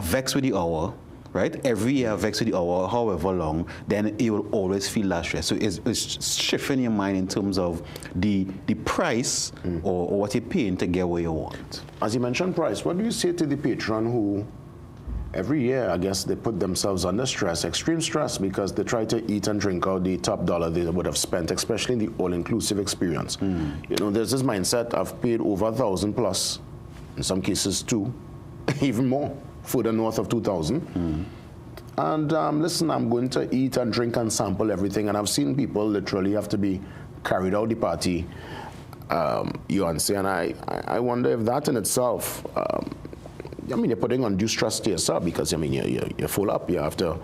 vex with the hour, right? Every year I vex with the hour, however long, then you will always feel that stress. So it's shifting your mind in terms of the price or what you're paying to get what you want. As you mentioned price, what do you say to the patron who every year, I guess, they put themselves under stress, extreme stress, because they try to eat and drink out the top dollar they would have spent, especially in the all-inclusive experience. You know, there's this mindset, I've paid over 1,000 plus, in some cases 2, even more, further north of 2,000. And listen, I'm going to eat and drink and sample everything, and I've seen people literally have to be carried out the party, and I wonder if that in itself, I mean, you're putting undue stress to yourself because, I mean, you're full up. You have to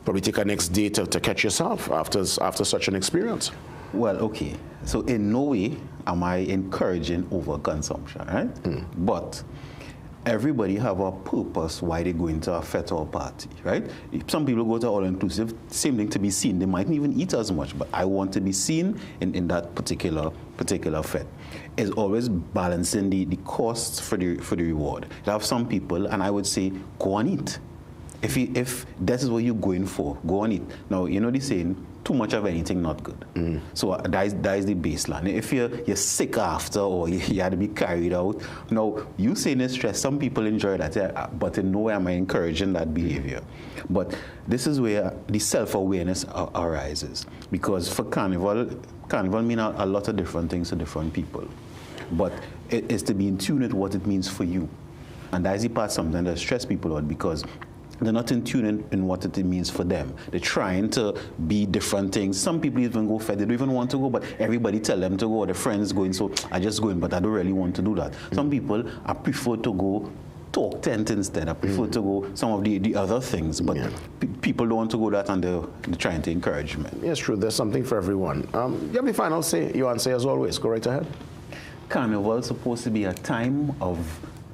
probably take a next day to catch yourself after such an experience. Well, okay. So in no way am I encouraging overconsumption, right? But everybody have a purpose why they go into a fete or party, right? Some people go to all-inclusive, same thing, to be seen. They mightn't even eat as much, but I want to be seen in that particular fete. It's always balancing the costs for the reward. You have some people, and I would say, go and eat. if that is what you're going for, go on it. Now, you know the saying, too much of anything not good. So that is the baseline. If you're sick after or you had to be carried out, now you saying it's stress, some people enjoy that, but in no way am I encouraging that behavior. But this is where the self-awareness arises, because for Carnival means a lot of different things to different people. But it is to be in tune with what it means for you. And that is the part sometimes that stress people out, because they're not in tune in what it means for them. They're trying to be different things. Some people even go fed. They don't even want to go, but everybody tell them to go, or their friends going, so I just go in, but I don't really want to do that. Some people, I prefer to go talk tent instead. I prefer to go some of the other things, but people don't want to go that, and they're trying to encourage me. Yes, true. There's something for everyone. You have the final say. You answer as always. Go right ahead. Carnival is supposed to be a time of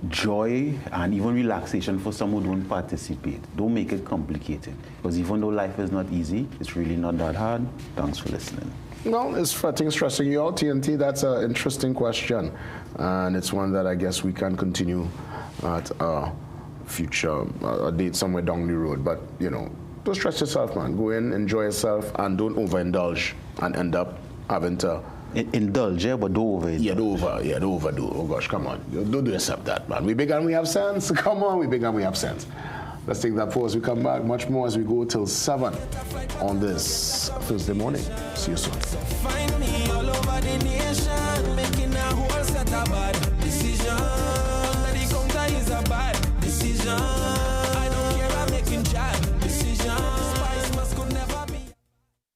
joy and even relaxation for some who don't participate. Don't make it complicated, because even though life is not easy, it's really not that hard. Thanks for listening. Well, is Feting stressing you out, TNT? That's an interesting question, and it's one that I guess we can continue at a future a date somewhere down the road. But you know, don't stress yourself, man. Go in, enjoy yourself, and don't overindulge and end up having to indulge, but don't overdo. Don't overdo. Oh gosh, come on. Don't do yourself that, man. We big and we have sense. Come on, we big and we have sense. Let's take that pause. We come back much more as we go till 7 on this Thursday morning. See you soon. Find me all over the nation, making a whole set of bad decisions. Under the counter is a bad decision. I don't care, I'm making bad decisions. Spice must could never be.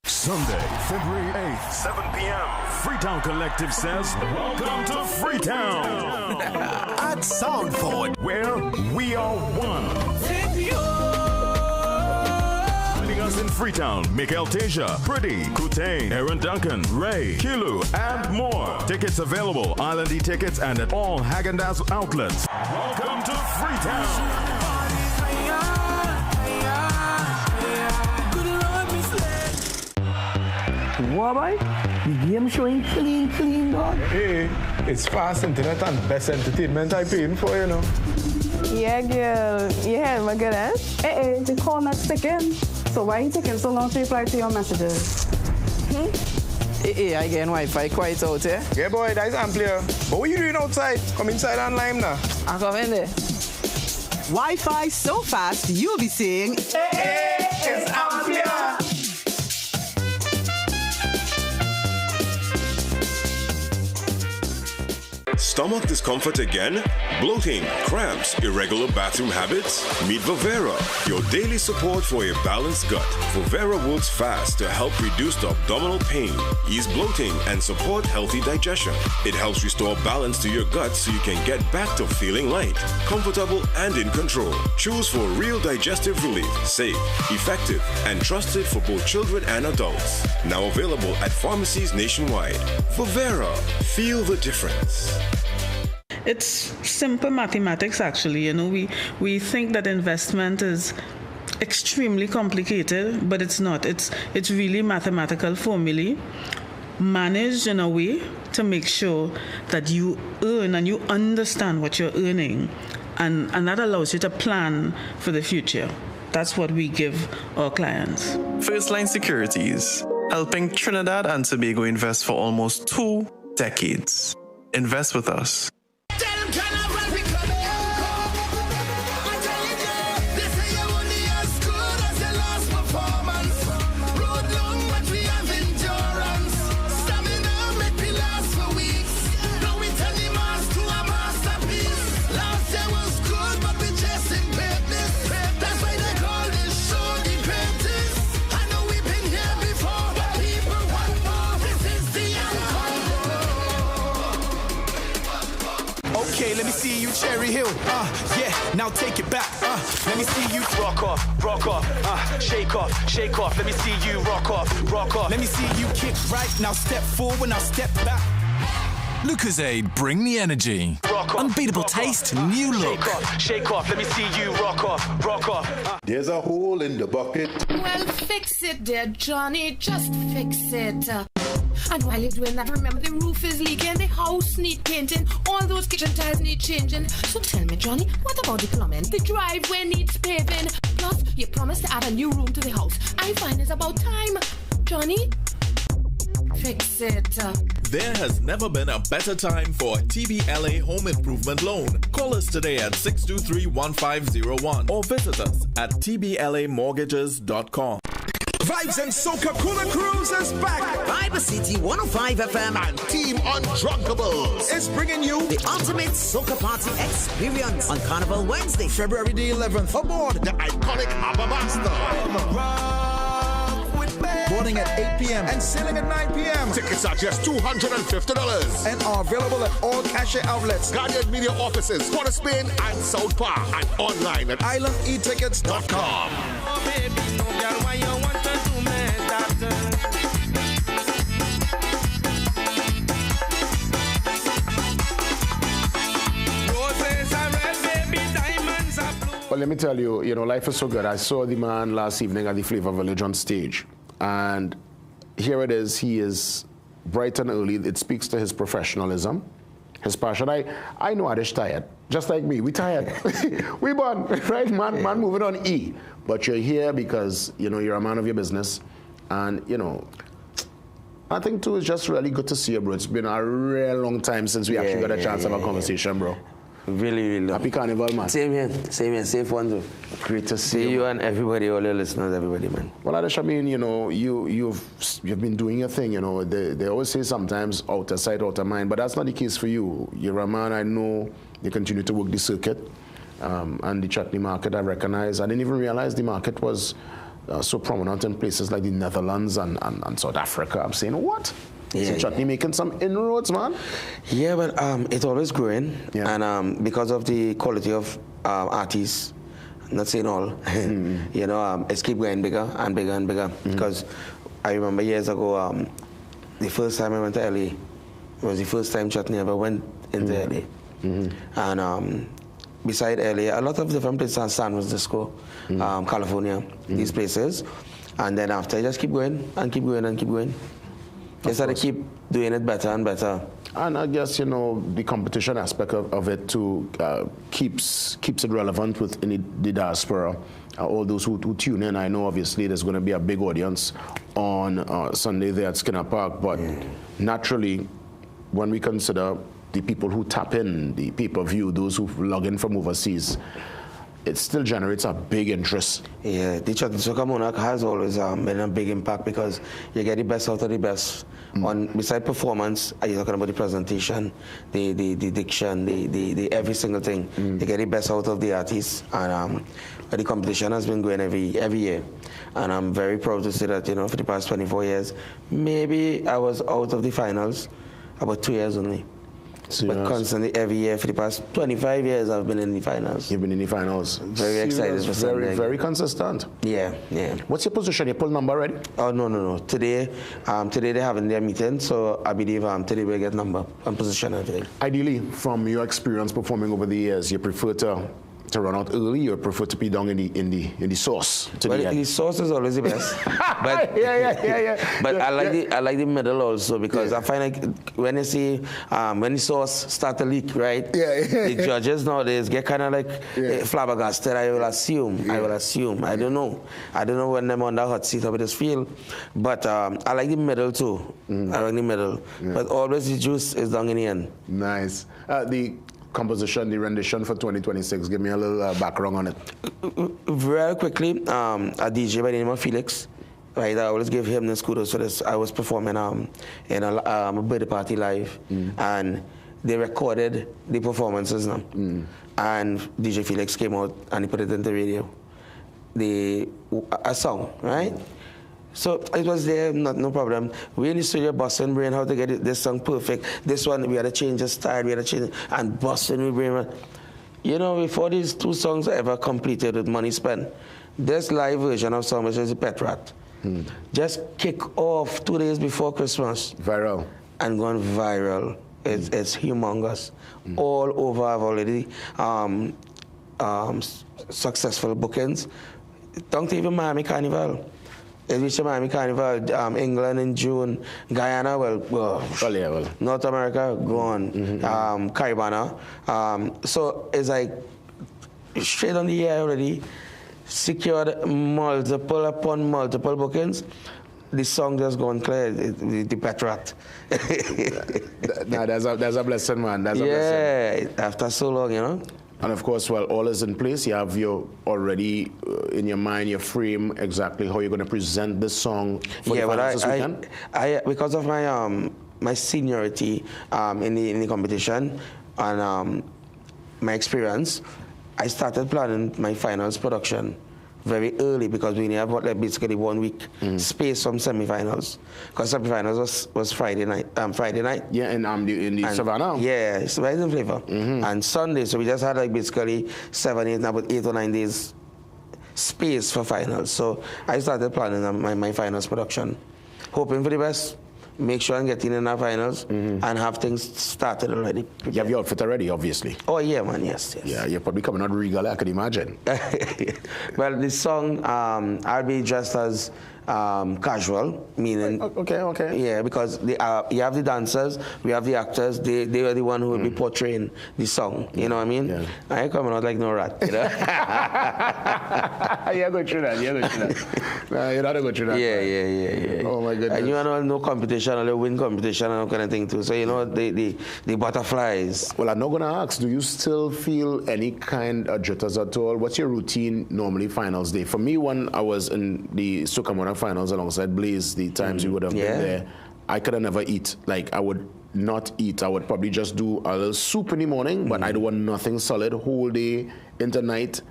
Sunday, February 8th, 7 p.m. Freetown Collective says, welcome to Freetown. At Soundford, where we are one. Joining us in Freetown, Mikael Teja, Pretty, Kutain, Aaron Duncan, Ray, Kilu, and more. Tickets available, Islandy Tickets, and at all Häagen-Dazs outlets. Welcome to Freetown. What, boy? The game showing clean, dog. Hey, it's fast internet and best entertainment I paying for, you know. Yeah, girl. Yeah, my good, eh? Hey, the call not sticking. So why are you taking so long to reply to your messages? Hey, I getting Wi-Fi quite out here. Yeah, boy, that's Amplia. But what are you doing outside? Come inside and lime now. I come in there. Wi-Fi so fast, you'll be saying, hey, it's Amplia. Stomach discomfort again? Bloating, cramps, irregular bathroom habits? Meet Vivera, your daily support for a balanced gut. Vivera works fast to help reduce the abdominal pain, ease bloating, and support healthy digestion. It helps restore balance to your gut so you can get back to feeling light, comfortable, and in control. Choose for real digestive relief, safe, effective, and trusted for both children and adults. Now available at pharmacies nationwide. Vivera, feel the difference. It's simple mathematics, actually. You know, we think that investment is extremely complicated, but it's not. It's really mathematical formulae managed in a way to make sure that you earn and you understand what you're earning, and that allows you to plan for the future. That's what we give our clients. First Line Securities, helping Trinidad and Tobago invest for almost 2 decades. Invest with us. Let me see you, Cherry Hill. Yeah, now take it back. Let me see you rock off. Shake off. Let me see you rock off. Let me see you kick right. Now step forward, now step back. Lucozade, bring the energy. Unbeatable taste, new look. Shake off, let me see you rock off. There's a hole in the bucket. Well, fix it, dear Johnny, just fix it. And while you're doing that, remember the roof is leaking, the house need painting, all those kitchen tiles need changing. So tell me, Johnny, what about the plumbing? The driveway needs paving. Plus, you promised to add a new room to the house. I find it's about time. Johnny, fix it. There has never been a better time for a TBLA home improvement loan. Call us today at 623-1501 or visit us at tblamortgages.com. Vibes and Soca Cooler Cruise is back. Vibe City 105 FM and Team Undrunkables is bringing you the ultimate soca party experience on Carnival Wednesday, February the 11th, aboard the iconic Abba Master. Boarding at 8 p.m. and sailing at 9 p.m. Tickets are just $250 and are available at all cachet outlets, Guardian Media offices, Port of Spain and South Park, and online at islandetickets.com. Oh, baby, no girl, why you want to do me that? Roses are red, baby, diamonds are blue. Well, let me tell you, life is so good. I saw the man last evening at the Flavor Village on stage. And here it is. He is bright and early. It speaks to his professionalism, his passion. I know Adish tired. Just like me. We tired. We born, right? Man moving on E. But you're here because, you're a man of your business. And, I think, too, it's just really good to see you, bro. It's been a real long time since we actually got a chance to have a conversation, bro. Really. Happy Carnival, man. Same here. Safe one, too. Great to see you and everybody, all your listeners, everybody, man. Well, Adish, I mean, you've been doing your thing, They always say sometimes out of sight, out of mind, but that's not the case for you. You're a man, I know you continue to work the circuit and the chutney market, I recognize. I didn't even realize the market was so prominent in places like the Netherlands and South Africa. I'm saying, what? So chutney making some inroads, man? Yeah, but it's always growing. Yeah. And because of the quality of artists, not saying all, it's keep getting bigger and bigger and bigger. Because I remember years ago, the first time I went to LA, it was the first time chutney ever went into LA. And beside LA, a lot of different places, San Francisco, California, these places. And then after, I just keep going and keep going and keep going. Yes, I keep doing it better and better. And I guess, the competition aspect of it too keeps it relevant within the diaspora. All those who tune in, I know obviously there's going to be a big audience on Sunday there at Skinner Park, but naturally, when we consider the people who tap in, the pay-per-view, those who log in from overseas, it still generates a big interest. Yeah, the Chutney Soca Monarch has always been a big impact because you get the best out of the best. Beside performance, you're talking about the presentation, the diction, the every single thing. You get the best out of the artists, and the competition has been going every year. And I'm very proud to say that, for the past 24 years, maybe I was out of the finals about 2 years only. But constantly, every year for the past 25 years, I've been in the finals. You've been in the finals. Very excited for Sunday. Very consistent. Yeah. What's your position? Your poll number already? Oh, no. Today they're having their meeting, so I believe today we'll get number and position and everything. Ideally, from your experience performing over the years, you prefer to run out early, or prefer to be down in the sauce? The sauce is always the best. But But I like the middle also, because I find like when you see when the sauce start to leak, right? The judges nowadays get kind of like flabbergasted. I will assume. I don't know when I'm on that hot seat how it just feel. But I like the middle too. I like the middle. But always the juice is down in the end. Nice. The composition, the rendition for 2026. Give me a little background on it. Very quickly, a DJ by the name of Felix. Right, I always give him the kudos for this. I was performing in a birthday party live, and they recorded the performances now. And DJ Felix came out and he put it in the radio. A song, right? So it was there, no problem. We in the studio busting brain how to get this song perfect. This one, we had to change the style, and busting we brain. Before these two songs are ever completed with money spent, this live version of song, which is a Pet Rat, just kick off 2 days before Christmas. Viral. And gone viral. It's humongous. All over, I've already successful bookings. Don't even Miami Carnival. It reached Miami Carnival, England in June, Guyana, North America, gone, Caribana. So it's like straight on the air already, secured multiple upon multiple bookings. The song just gone clear, the Petrat. Nah, that's a blessing, man. That's a blessing. Yeah, after so long, you know. And of course, while all is in place, you have your already in your mind, your frame, exactly how you're going to present this song for the finals this weekend? Because of my my seniority in the competition and my experience, I started planning my finals production very early because we only have basically 1 week space from semifinals. Because semifinals was Friday night. Yeah, in the Savannah. Yeah, it's right in flavor. And Sunday, so we just had basically 8 or 9 days space for finals. So I started planning my finals production, hoping for the best. Make sure I'm getting in our finals and have things started already. You have your outfit already, obviously. Oh, yeah, man, yes. Yeah, you're probably coming out regal, I could imagine. Well, this song, I'll be dressed as casual, meaning... Okay. Yeah, because you have the dancers, we have the actors, they are the one who will be portraying the song, you know what I mean? Yeah. I ain't coming out like no rat, you know? You're going through that, No, you're not going through that. Yeah. Oh, my goodness. And you know, no competition, or win competition and all kind of thing too. So, you know, the butterflies. Well, I'm not going to ask, do you still feel any kind of jitters at all? What's your routine normally finals day? For me, when I was in the Soca Monarch finals alongside Blaze, the times we would have been there, I could have never eat. Like, I would not eat. I would probably just do a little soup in the morning, but I don't want nothing solid whole day into night.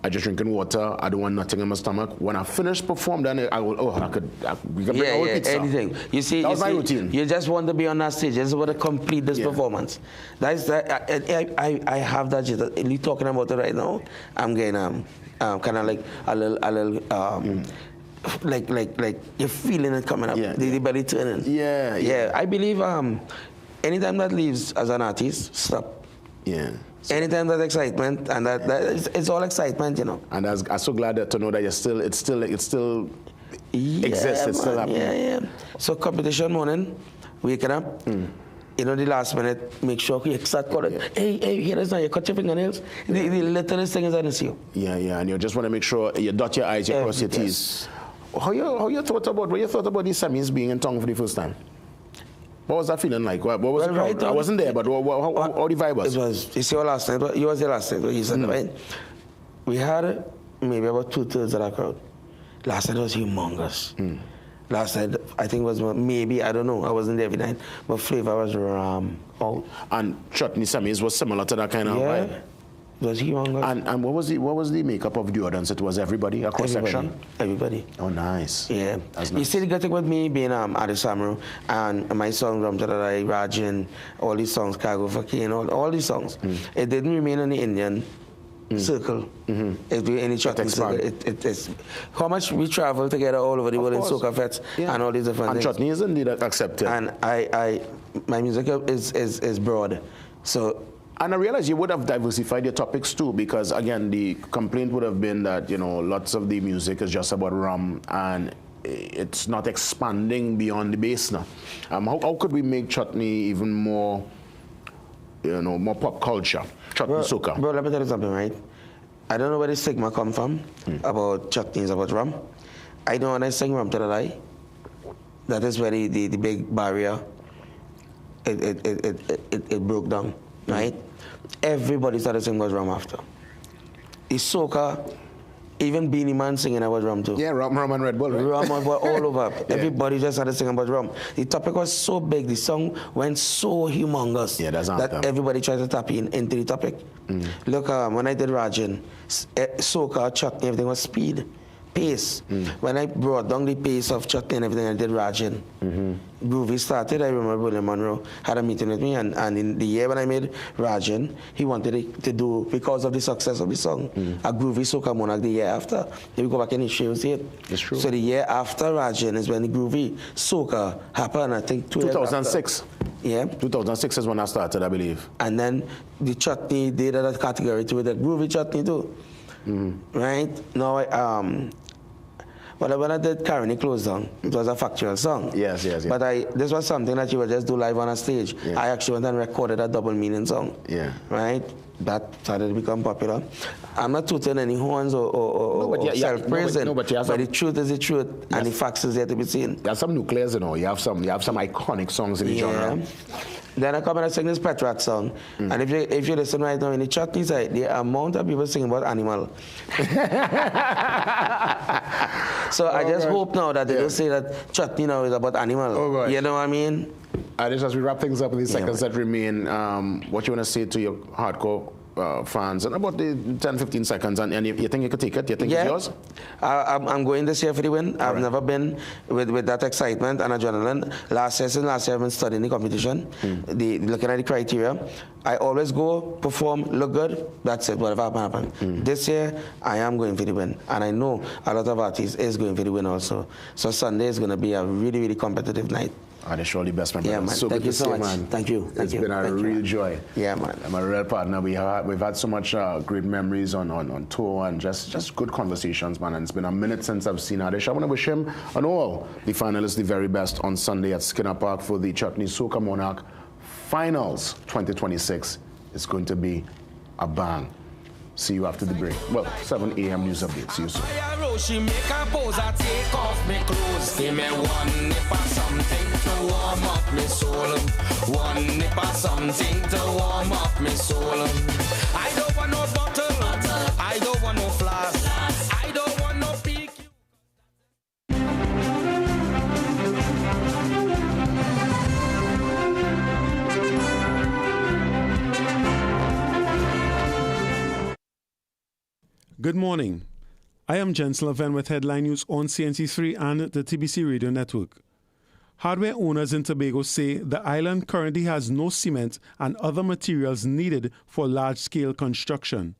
I just drinking water. I don't want nothing in my stomach. When I finish perform, then I will. We can bring our pizza. Anything. You see, that was my routine. You just want to be on that stage. You just want to complete this performance. That's that. I have that. You talking about it right now? I'm getting kind of like a little. Like you're feeling it coming up. The belly turning. Yeah. I believe anytime that leaves as an artist, stop. Yeah. Anytime that excitement, and it's all excitement, you know. And I'm so glad to know that it still exists. It's still happening. Yeah. So competition morning, waking up. You know, the last minute, make sure you start calling. Hey, here is now, you cut your fingernails. The littlest thing is honest you. Yeah, and you just want to make sure you dot your I's, you cross your T's. How you thought about these semis being in town for the first time? What was that feeling like? What was the crowd? I wasn't there, but how the vibe was? It was, you see, last night, you was there last night, you said, right? We had maybe about 2/3 of that crowd. Last night was humongous. Last night, I think it was maybe, I don't know, I wasn't there every night, but flavor was out. And Chutney semis was similar to that kind of vibe? It was humongous. And what was the makeup of the audience? It was everybody, a cross-section? Everybody. Oh, nice. Yeah. That's nice. You see the good thing with me being at the Samro and my song, Ram Tadadai, Rajin, all these songs, Cargo for Kane, all these songs, it didn't remain in the Indian circle. It be any Chutney circle. It's how much we travel together all over the world in Soca Fets and all these different things. And Chutney is indeed accepted. And my music is broad. So. And I realize you would have diversified your topics too, because again, the complaint would have been that, you know, lots of the music is just about rum and it's not expanding beyond the base now. How could we make Chutney even more, you know, more pop culture? Chutney Soca. Bro, let me tell you something, right? I don't know where the stigma come from about Chutneys, about rum. I know when I sing Ram Tadadai, that is where the big barrier, it broke down. Right? Everybody started singing about rum after. The Soca, even Beanie Man singing about rum too. Yeah, rum and Red Bull. Right? Rum and all over. Everybody just started singing about rum. The topic was so big, the song went so humongous that everybody tried to tap into the topic. Look, when I did Rajin, Soca, Chutney, everything was speed. Pace. When I brought down the pace of Chutney and everything, I did Rajin. Groovy started. I remember William Monroe had a meeting with me, and in the year when I made Rajin, he wanted to do, because of the success of the song, a Groovy Soca Monarch the year after. If we go back in history, you'll see it. It's true. So the year after Rajin is when the Groovy Soca happened, I think 2006. Yeah. 2006 is when I started, I believe. And then the chutney, they did that category too, the groovy chutney too. Right? Now, when I did Carnival closed down, it was a factual song. Yes. But this was something that you would just do live on a stage. Yeah. I actually went and recorded a double meaning song. Yeah. Right? That started to become popular. I'm not tooting any horns or self-praising, but the truth is the truth, and the facts is there to be seen. You have some nuclears, you know. You have some iconic songs in the genre. Then I come and I sing this Petrat song, and if you listen right now in the chutney side, the amount of people singing about animal. So I just hope now that they don't say that chutney now is about animal. You know what I mean? Just as we wrap things up in the seconds that remain, what you want to say to your hardcore fans and about the 10-15 seconds, and you think you could take it? You think it's yours? I'm going this year for the win. I've never been with that excitement and adrenaline. Last year I've been studying the competition, looking at the criteria. I always go, perform, look good, that's it, whatever happen. This year, I am going for the win. And I know a lot of artists is going for the win also. So Sunday is going to be a really, really competitive night. And it's surely best, my brother. Yeah, man. So Thank you so much. Man. Thank you. It's been a real joy. Yeah, man. I'm a real partner. We've had so much great memories on tour and just good conversations, man. And it's been a minute since I've seen Adish. I want to wish him and all the finalists the very best on Sunday at Skinner Park for the Chutney Soca Monarch Finals 2026. It's going to be a bang. See you after the break. Well, 7 a.m. news update. See you soon. She make a pose, I take off me clothes. Give me one nip or something to warm up me soul. One nip or something to warm up me soul. I don't want no bottle. I don't want no flask. I don't want no peak. Good morning. I am Jens Leven with headline news on CNC3 and the TBC Radio Network. Hardware owners in Tobago say the island currently has no cement and other materials needed for large-scale construction.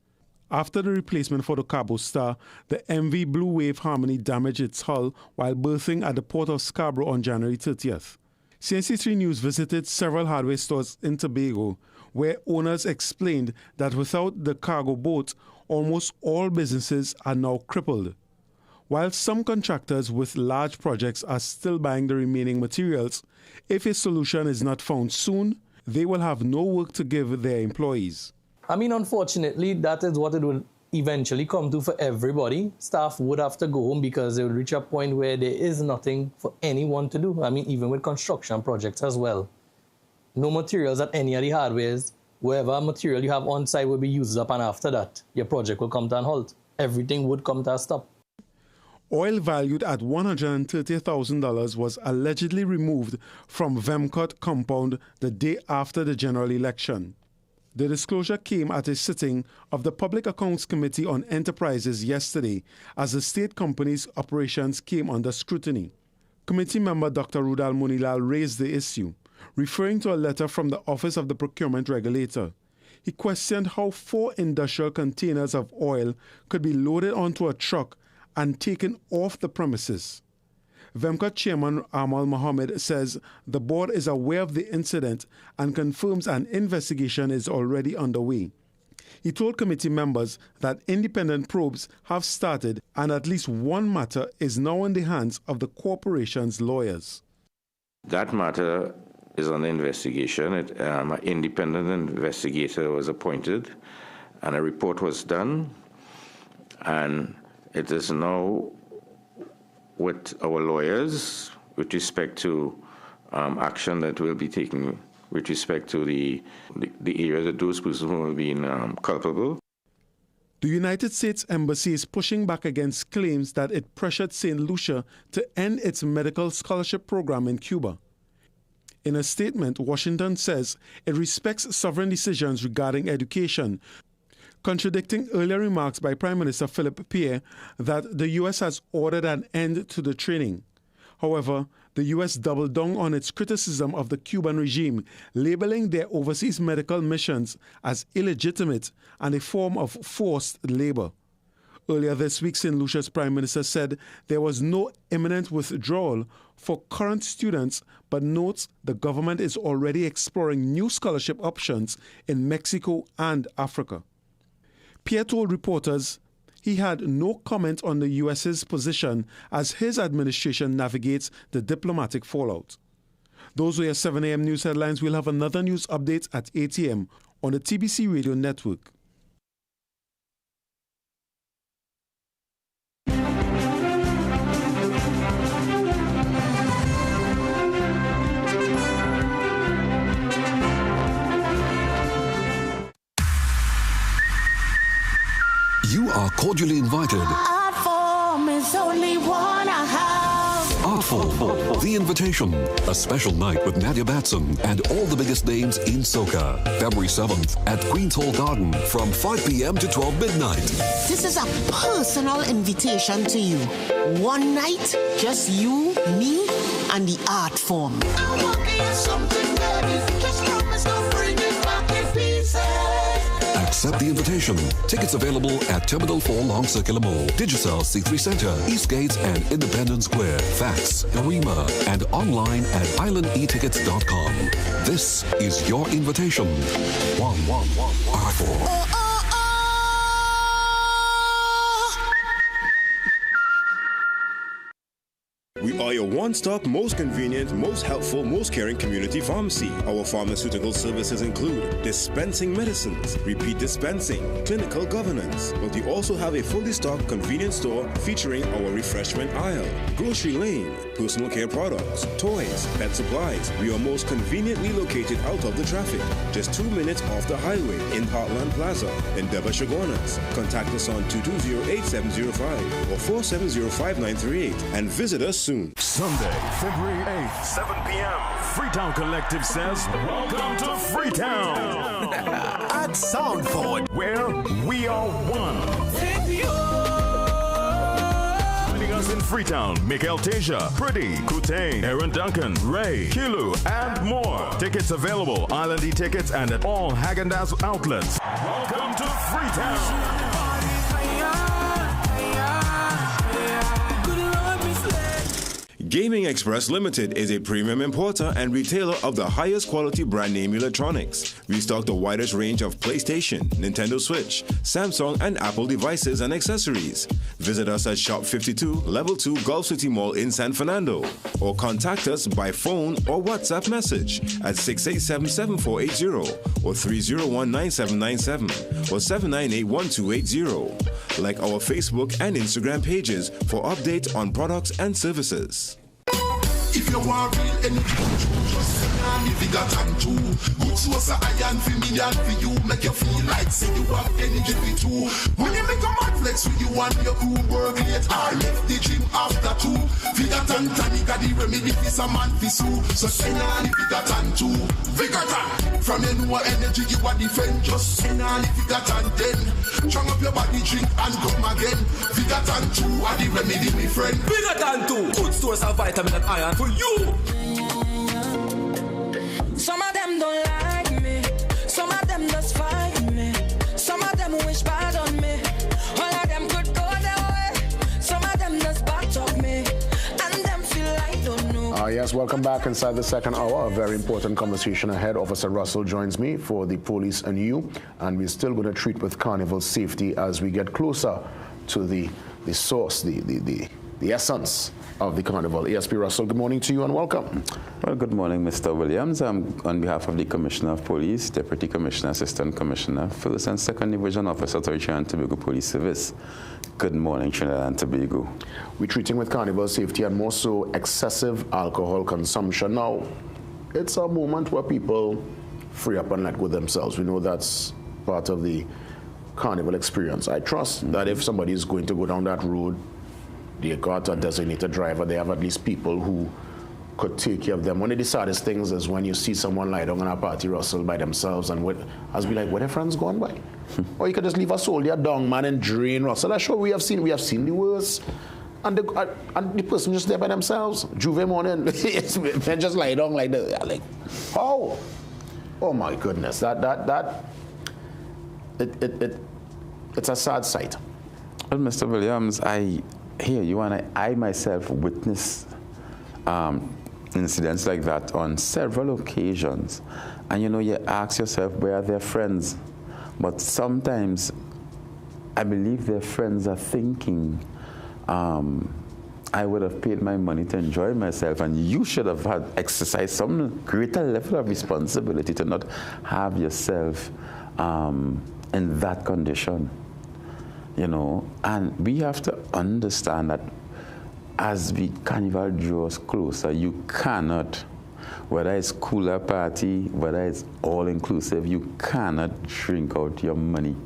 After the replacement for the Cabo Star, the MV Blue Wave Harmony damaged its hull while berthing at the port of Scarborough on January 30th. CNC3 News visited several hardware stores in Tobago, where owners explained that without the cargo boat, almost all businesses are now crippled. While some contractors with large projects are still buying the remaining materials, if a solution is not found soon, they will have no work to give their employees. I mean, unfortunately, that is what it will eventually come to for everybody. Staff would have to go home because they will reach a point where there is nothing for anyone to do. I mean, even with construction projects as well. No materials at any of the hardwares. Whatever material you have on site will be used up, and after that, your project will come to an halt. Everything would come to a stop. Oil valued at $130,000 was allegedly removed from Vemcot compound the day after the general election. The disclosure came at a sitting of the Public Accounts Committee on Enterprises yesterday as the state company's operations came under scrutiny. Committee member Dr. Rudal Munilal raised the issue, referring to a letter from the Office of the Procurement Regulator. He questioned how 4 industrial containers of oil could be loaded onto a truck and taken off the premises. Vemcot Chairman Amal Mohammed says the board is aware of the incident and confirms an investigation is already underway. He told committee members that independent probes have started and at least one matter is now in the hands of the corporation's lawyers. That matter is under investigation. An independent investigator was appointed and a report was done, and it is now with our lawyers with respect to action that will be taken with respect to the areas that those persons who have been culpable. The United States Embassy is pushing back against claims that it pressured St. Lucia to end its medical scholarship program in Cuba. In a statement, Washington says it respects sovereign decisions regarding education, contradicting earlier remarks by Prime Minister Philip Pierre that the U.S. has ordered an end to the training. However, the U.S. doubled down on its criticism of the Cuban regime, labeling their overseas medical missions as illegitimate and a form of forced labor. Earlier this week, St. Lucia's Prime Minister said there was no imminent withdrawal for current students, but notes the government is already exploring new scholarship options in Mexico and Africa. Pierre told reporters he had no comment on the U.S.'s position as his administration navigates the diplomatic fallout. Those were your 7 a.m. news headlines. We'll have another news update at 8 a.m. on the TBC Radio Network. You are cordially invited. Art form is only one I have. Artful, The Invitation, a special night with Nadia Batson and all the biggest names in soca. February 7th at Queen's Hall Garden from 5 p.m. to 12 midnight. This is a personal invitation to you. One night, just you, me, and the art form. I want to get something, baby. Just promise to bring it back in pieces. Accept the invitation. Tickets available at Terminal 4 Long Circular Mall, Digicel C3 Center, Eastgate and Independence Square. Fax, Arima, and online at islandetickets.com. This is your invitation. 111 R4. We are your one-stop, most convenient, most helpful, most caring community pharmacy. Our pharmaceutical services include dispensing medicines, repeat dispensing, clinical governance. But we also have a fully stocked convenience store featuring our refreshment aisle, grocery lane, personal care products, toys, pet supplies. We are most conveniently located out of the traffic, just 2 minutes off the highway in Heartland Plaza in Deva Chaguanas. Contact us on 220-8705 or 470-5938 and visit us soon. Sunday, February 8th, 7 p.m. Freetown Collective says, welcome to Freetown. At Sound Forward, where we are one. Joining us in Freetown, Mikael Teja, Pretty, Kutain, Aaron Duncan, Ray, Kilu, and more. Tickets available, Island E-Tickets, and at all Haagen-Dazs outlets. Welcome to Freetown. Gaming Express Limited is a premium importer and retailer of the highest quality brand name electronics. We stock the widest range of PlayStation, Nintendo Switch, Samsung, and Apple devices and accessories. Visit us at Shop 52, Level 2, Gulf City Mall in San Fernando, or contact us by phone or WhatsApp message at 687-7480 or 301-9797 or 798-1280. Like our Facebook and Instagram pages for updates on products and services. If you want real energy, just sing on if you got time to. Good source of iron for me and for you. Make you feel like say you have energy for two. When you make a mad flex with you and your crew work late, I left the gym after 2. Vigatan tonic got the remedy for some man for sue. So sing on if you got time to. Vigatan, from your new energy you are defend. Just sing on if you got time 10. Strong up your body, drink and come again. Vigatan 2 are the remedy, my friend. Vigatan 2, good source of vitamin and iron for you. Some of them don't like me. Some of them just fight me. Some of them wish bad on me. All of them could go their way. Some of them just back up me. And them feel like don't know. Yes, welcome back inside the second hour. A very important conversation ahead. Officer Russell joins me for the police and you. And we're still going to treat with Carnival safety as we get closer to the source, the essence of the Carnival. ASP Russell, good morning to you and welcome. Well, good morning, Mr. Williams. On behalf of the Commissioner of Police, Deputy Commissioner, Assistant Commissioner, First and Second Division Officer, Trinidad and Tobago Police Service. Good morning, Trinidad and Tobago. We're treating with Carnival safety and more so excessive alcohol consumption. Now, it's a moment where people free up and let go themselves. We know that's part of the Carnival experience. I trust that if somebody is going to go down that road, they got a designated driver, they have at least people who could take care of them. One of the saddest things is when you see someone lie down on a party, Russell, by themselves, and as we like, where their friends gone by? Or you could just leave a soldier down, man, and drain Russell. That's what we have seen the worst. And the person just there by themselves, Juve morning, and just lie down like that. Like, how? Oh my goodness, it's a sad sight. Well, Mr. Williams, I hear you, and I myself witnessed incidents like that on several occasions. And you ask yourself, where are their friends? But sometimes I believe their friends are thinking, I would have paid my money to enjoy myself, and you should have had exercised some greater level of responsibility to not have yourself in that condition. And we have to understand that as the Carnival draws closer, you cannot, whether it's cooler party, whether it's all-inclusive, you cannot drink out your money.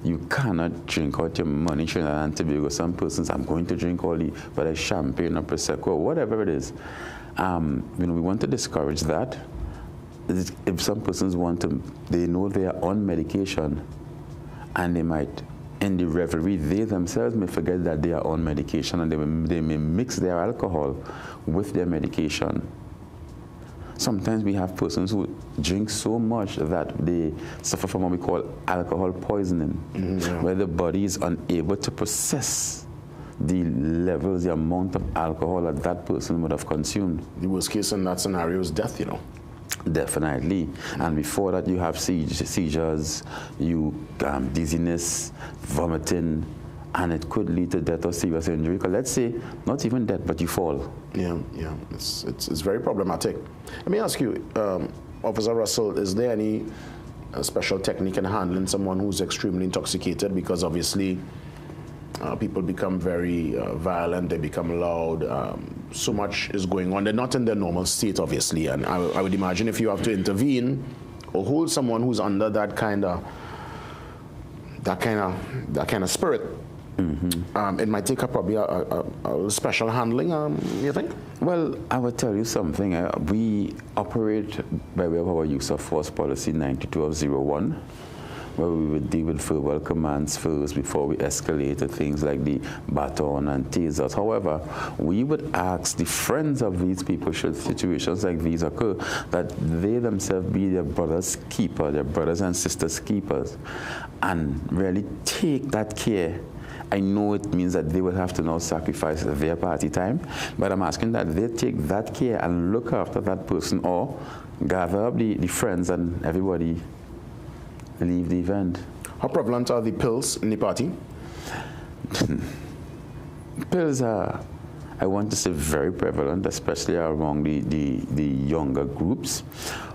You cannot drink out your money, Trinidad and Tobago. Some persons, I'm going to drink all the, whether it's champagne or Prosecco, or whatever it is. We want to discourage that. If some persons they know they are on medication, and they might, in the reverie, they themselves may forget that they are on medication, and they may mix their alcohol with their medication. Sometimes we have persons who drink so much that they suffer from what we call alcohol poisoning, where the body is unable to process the levels, the amount of alcohol that person would have consumed. The worst case in that scenario is death, Definitely. And before that, you have seizures, dizziness, vomiting, and it could lead to death or serious injury. Because let's say, not even death, but you fall. Yeah. It's very problematic. Let me ask you, Officer Russell, is there any special technique in handling someone who's extremely intoxicated? Because obviously, people become very violent, they become loud, so much is going on. They're not in their normal state, obviously, and I would imagine if you have to intervene or hold someone who's under that kind of spirit, it might take probably a special handling, you think? Well, I will tell you something. We operate by way of our use of force policy 92/01, where we would deal with verbal commands first before we escalate to things like the baton and tasers. However, we would ask the friends of these people, should situations like these occur, that they themselves be their brother's keeper, their brothers and sisters' keepers, and really take that care. I know it means that they will have to now sacrifice their party time, but I'm asking that they take that care and look after that person, or gather up the friends and everybody leave the event. How prevalent are the pills in the party? Pills are, I want to say, very prevalent, especially among the younger groups.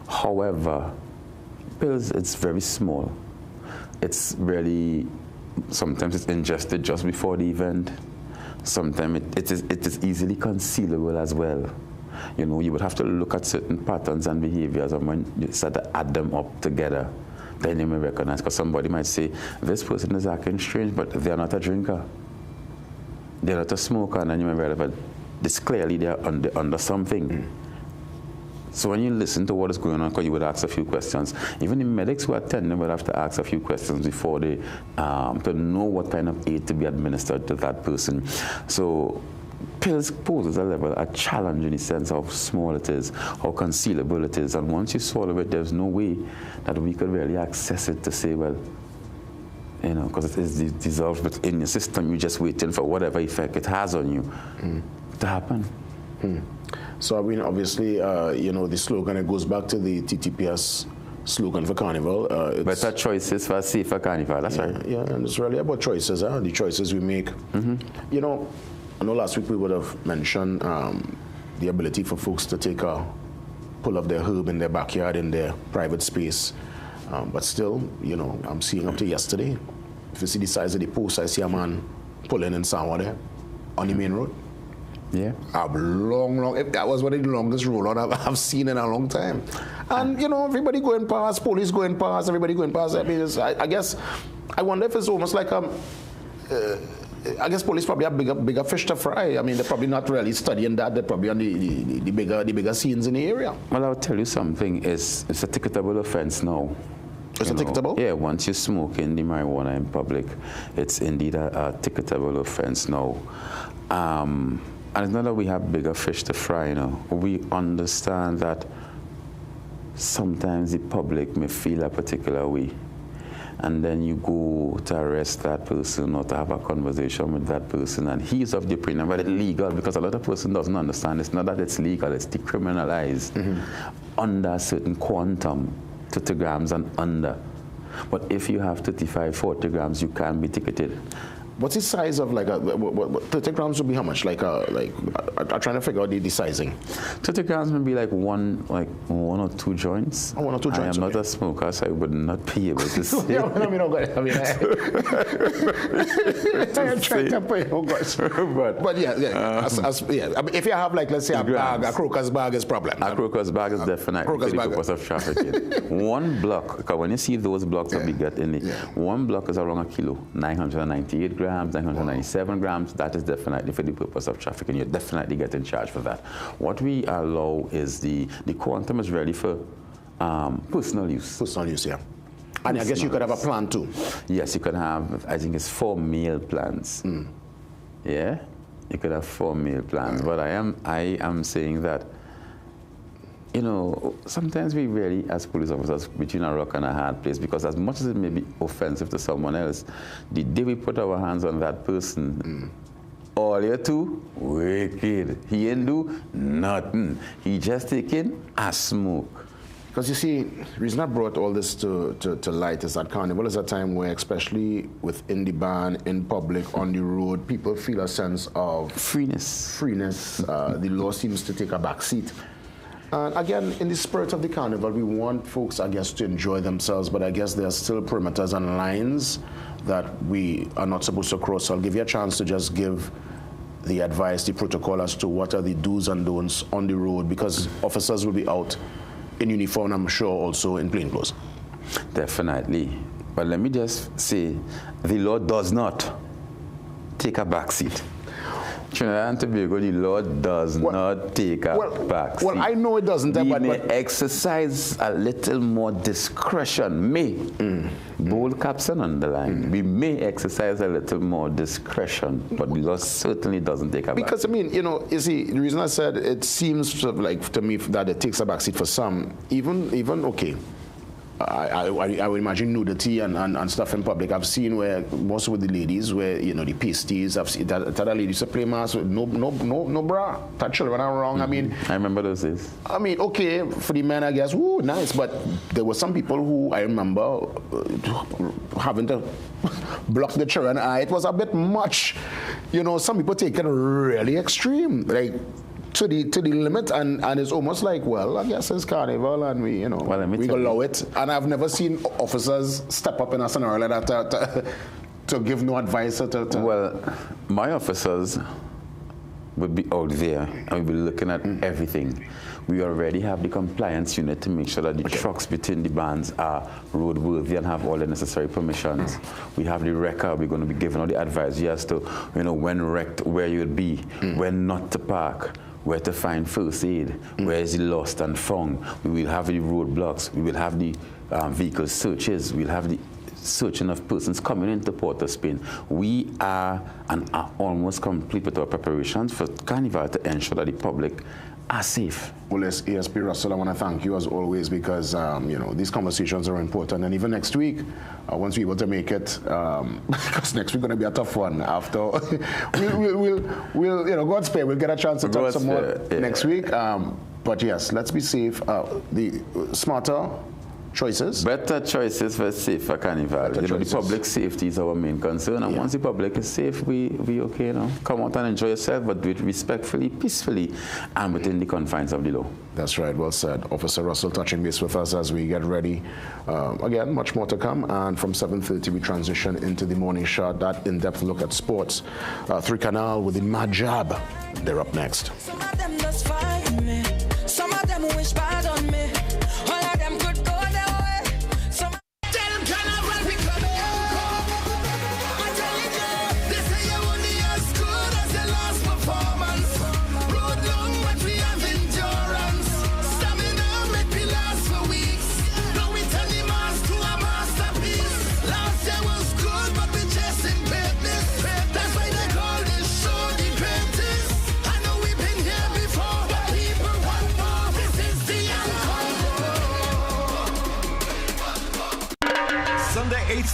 However, pills, it's very small. It's really, sometimes it's ingested just before the event. Sometimes it is easily concealable as well. You would have to look at certain patterns and behaviors, and when you start to add them up together, then you may recognize, because somebody might say, this person is acting strange, but they're not a drinker. They're not a smoker, and then you may realize, but this clearly they're under something. So when you listen to what is going on, because you would ask a few questions. Even the medics who attend them would have to ask a few questions before they, to know what kind of aid to be administered to that person. So pills poses a challenge in the sense of how small it is, how concealable it is, and once you swallow it, there's no way that we could really access it to say, well, because it is dissolved within your system, you're just waiting for whatever effect it has on you to happen. So, obviously, the slogan, it goes back to the TTPS slogan for Carnival. Better choices for a safer Carnival, that's right. Yeah, and it's really about choices, the choices we make. I know last week we would have mentioned the ability for folks to pull up their herb in their backyard, in their private space. But still, I'm seeing up to yesterday, if you see the size of the post, I see a man pulling in somewhere there on the main road. Yeah. That was one of the longest roll-on I've seen in a long time. And, everybody going past, police going past, everybody going past. I mean, I guess, I wonder if it's almost like I guess police probably have bigger fish to fry. I mean, they're probably not really studying that. They're probably on the bigger scenes in the area. Well, I'll tell you something. It's a ticketable offense now. It's a ticketable? Yeah, once you smoke in the marijuana in public, it's indeed a ticketable offense now. And it's not that we have bigger fish to fry, We understand that sometimes the public may feel a particular way. and then you go to arrest that person or to have a conversation with that person, and he's of the opinion that it's legal, because a lot of person doesn't understand. It's not that it's legal, it's decriminalized under a certain quantum, 30 grams and under. But if you have 35, 40 grams, you can be ticketed. What's the size of like a 30 grams would be how much? I'm trying to figure out the sizing. 30 grams would be like one or two joints. Oh, 1 or 2 joints. I am not a smoker, so I would not be able to say. I'm trying to pay. Oh gosh. But yeah. If you have like, let's say a bag, a crocus bag is problem. A crocus bag is definitely the purpose of trafficking. One block, because when you see those blocks that we get in it, one block is around a kilo, 998 grams. 997 grams, that is definitely for the purpose of trafficking. You're definitely getting charged for that. What we allow is the quantum is really for personal use. Personal use, yeah. And I guess you could have a plan too. Yes, you could have, I think it's 4 meal plans. Yeah, you could have 4 meal plans. But I am saying that, you know, sometimes we really, as police officers, between a rock and a hard place, because as much as it may be offensive to someone else, the day we put our hands on that person, all you do, wicked. He ain't do nothing. He just taking a smoke. Because you see, the reason I brought all this to light is that Carnival is a time where, especially within the band, in public, on the road, people feel a sense of freeness. The law seems to take a back seat. And again, in the spirit of the Carnival, we want folks, I guess, to enjoy themselves, but I guess there are still perimeters and lines that we are not supposed to cross. So I'll give you a chance to just give the advice, the protocol as to what are the do's and don'ts on the road, because officers will be out in uniform, I'm sure, also in plainclothes. Definitely. But let me just say, the law does not take a backseat. Trinidad and Tobago, the law does not take a backseat. Well, I know it doesn't. We may exercise a little more discretion. Bold caps and underline. We may exercise a little more discretion, but the law certainly doesn't take a backseat. Because, I mean, you know, you see, the reason I said it seems sort of like to me that it takes a backseat for some, even okay. I would imagine nudity and stuff in public. I've seen where, most with the ladies, where, you know, the pasties, I've seen that ladies play mass with no bra. That children are wrong. I mean, I remember those days. I mean, okay, for the men, I guess, woo, nice. But there were some people who I remember having to block the children eye. It was a bit much. You know, some people take it really extreme. Like, to the limit, and it's almost like, well, I guess it's Carnival and we, you know, we allow it. And I've never seen officers step up in a scenario like that to give no advice. Well, my officers would be out there and we'll be looking at everything. We already have the compliance unit to make sure that the trucks between the bands are roadworthy and have all the necessary permissions. We have the record. We're going to be giving all the advice as to, you know, when wrecked, where you'll be, when not to park, where to find first aid, where is the lost and found. We will have the roadblocks. We will have the vehicle searches. We'll have the searching of persons coming into Port of Spain. We are almost complete with our preparations for Carnival to ensure that the public are safe. Well, ASP Russell, I want to thank you as always, because you know, these conversations are important, and even next week, once we're able to make it, because next week going to be a tough one. After we'll you know, God's spare, we'll get a chance to talk some more next week. But yes, let's be safe. The smarter choices. Better choices for safer Carnival. You know, the public safety is our main concern, and once the public is safe, we okay, you know. Come out and enjoy yourself, but do it respectfully, peacefully, and within the confines of the law. That's right, well said. Officer Russell touching base with us as we get ready. Again, much more to come, and from 7:30 we transition into the morning shot, that in-depth look at sports. Tri-Canal with the Mad Jab. They're up next. Some of them just find me. Some of them wish bad on me. All of them could go their way. Some tell them Carnival be coming. I'm telling you, they say you're only as good as your last performance. Road long, but we have endurance. Stamina make me last for weeks. Now we turn the mass to a masterpiece. Last year was good, but we chasing greatness. That's why they call this show the greatest. I know we've been here before.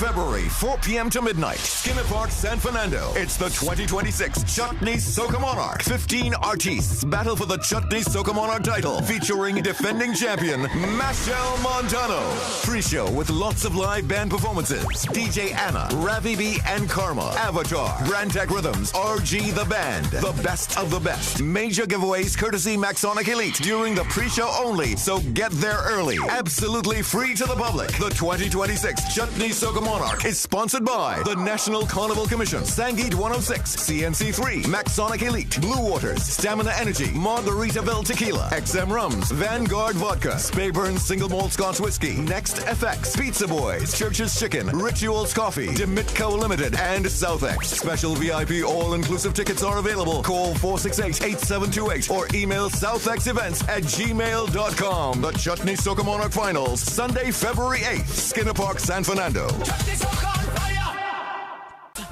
February, 4 p.m. to midnight. Skinner Park, San Fernando. It's the 2026 Chutney Soca Monarch. 15 artists battle for the Chutney Soca Monarch title, featuring defending champion Machel Montano. Pre-show with lots of live band performances. DJ Anna, Ravi B, and Karma. Avatar, Brandtech Rhythms, RG the Band. The best of the best. Major giveaways courtesy Maxonic Elite during the pre-show only, so get there early. Absolutely free to the public. The 2026 Chutney Soca Monarch is sponsored by the National Carnival Commission, Sangeet 106, CNC3, Maxonic Elite, Blue Waters, Stamina Energy, Margaritaville Tequila, XM Rums, Vanguard Vodka, Speyburn Single Malt Scotch Whiskey, Next FX, Pizza Boys, Church's Chicken, Rituals Coffee, Demitco Limited, and Southex. Special VIP all-inclusive tickets are available. Call 468-8728 or email southexevents@gmail.com. The Chutney Soca Monarch Finals, Sunday, February 8th, Skinner Park, San Fernando.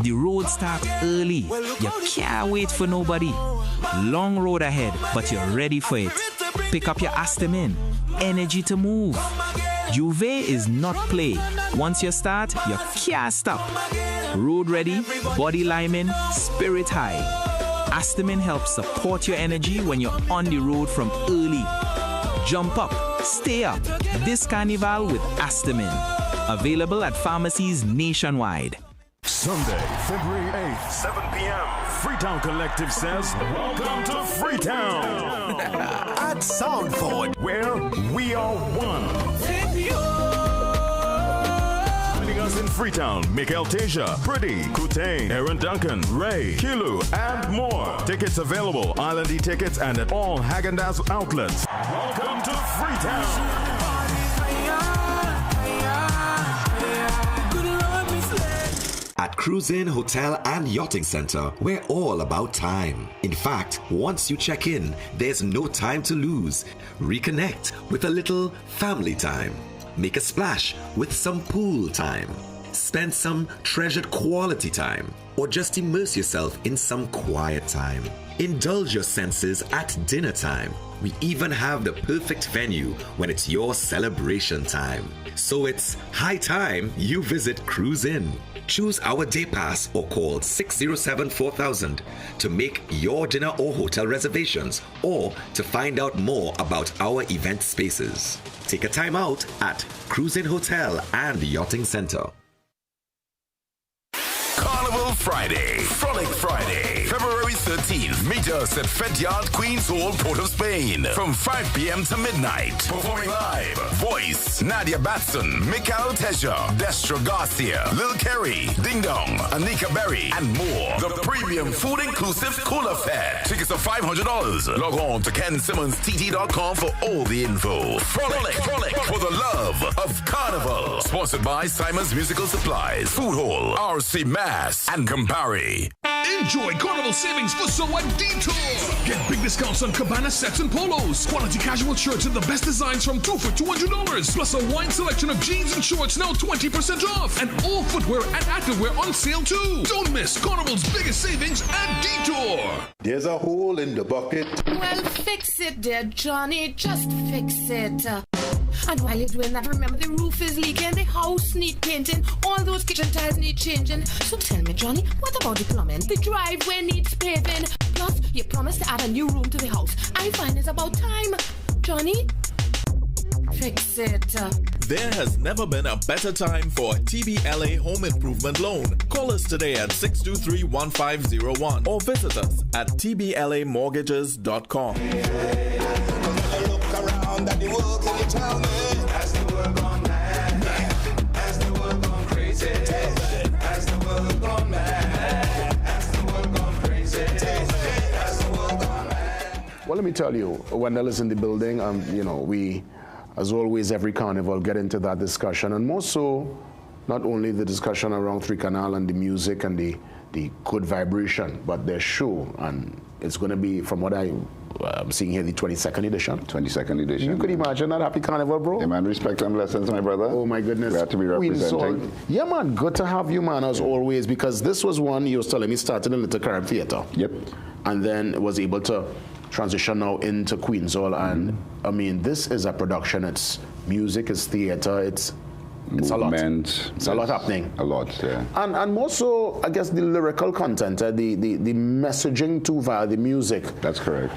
The road starts early. You can't wait for nobody. Long road ahead, but you're ready for it. Pick up your Astamin. Energy to move. Juve is not play. Once you start, you can't stop. Road ready, body lining, spirit high. Astamin helps support your energy when you're on the road from early. Jump up, stay up. This Carnival with Astamin. Available at pharmacies nationwide. Sunday, February 8th, 7 p.m. Freetown Collective says, welcome to Freetown. At Soundford, where we are one. Joining us in Freetown, Mikael Tasia, Pretty, Kutain, Aaron Duncan, Ray, Kilu, and more. Tickets available, Island E-Tickets, and at all Haagen-Dazs outlets. Welcome to Freetown. At Cruise Inn Hotel and Yachting Center, we're all about time. In fact, once you check in, there's no time to lose. Reconnect with a little family time. Make a splash with some pool time. Spend some treasured quality time. Or just immerse yourself in some quiet time. Indulge your senses at dinner time. We even have the perfect venue when it's your celebration time. So it's high time you visit Cruise Inn. Choose our day pass or call 607-4000 to make your dinner or hotel reservations or to find out more about our event spaces. Take a time out at Cruise Inn Hotel and Yachting Center. Carnival Friday, Frolic Friday, February 13th. Meet us at Fet Yard, Queen's Hall, Port of Spain, from 5 p.m. to midnight. Performing live, Voice, Nadia Batson, Mikael Tasia, Destro Garcia, Lil Kerry, Ding Dong, Anika Berry, and more. The premium food-inclusive Cooler Fair. Tickets are $500. Log on to KenSimmonsTT.com for all the info. Frolic for the love of Carnival. Sponsored by Simon's Musical Supplies, Food Hall, RC Mass, and Campari. Enjoy Carnival savings for So at Detour. Get big discounts on Cabana sets and polos. Quality casual shirts and the best designs from $2 for $200. Plus a wide selection of jeans and shorts now 20% off. And all footwear and activewear on sale too. Don't miss Carnival's biggest savings at Detour. There's a hole in the bucket. Well, fix it, dear Johnny. Just fix it. And while you're doing that, remember the roof is leaking, the house need painting, all those kitchen tiles need changing. So tell me, Johnny, what about the plumbing? The driveway needs paving. Plus, you promised to add a new room to the house. I find it's about time. Johnny, fix it. There has never been a better time for a TBLA home improvement loan. Call us today at 623-1501 or visit us at tblamortgages.com. That the world, can you tell me? Has the world gone mad? Has the world gone crazy? Has the world gone mad? Has the world gone crazy? Has the world gone mad? Well, let me tell you, Wendell is in the building. We, as always, every carnival get into that discussion, and more so, not only the discussion around Tri-Canal and the music and the good vibration, but their show, and it's going to be, from what I'm seeing here, the 22nd edition. 22nd edition. You could imagine that. Happy Carnival, bro. Yeah, man. Respect and blessings, my brother. Oh, my goodness. Glad to be representing. Yeah, man. Good to have you, man, as always, because this was one you was telling me started in Little Carib Theatre. Yep. And then was able to transition now into Queen's Hall. And, I mean, this is a production. It's music, it's theatre, it's movement. It's a lot happening. A lot, yeah. And more so, I guess, the lyrical content, the messaging too via the music. That's correct.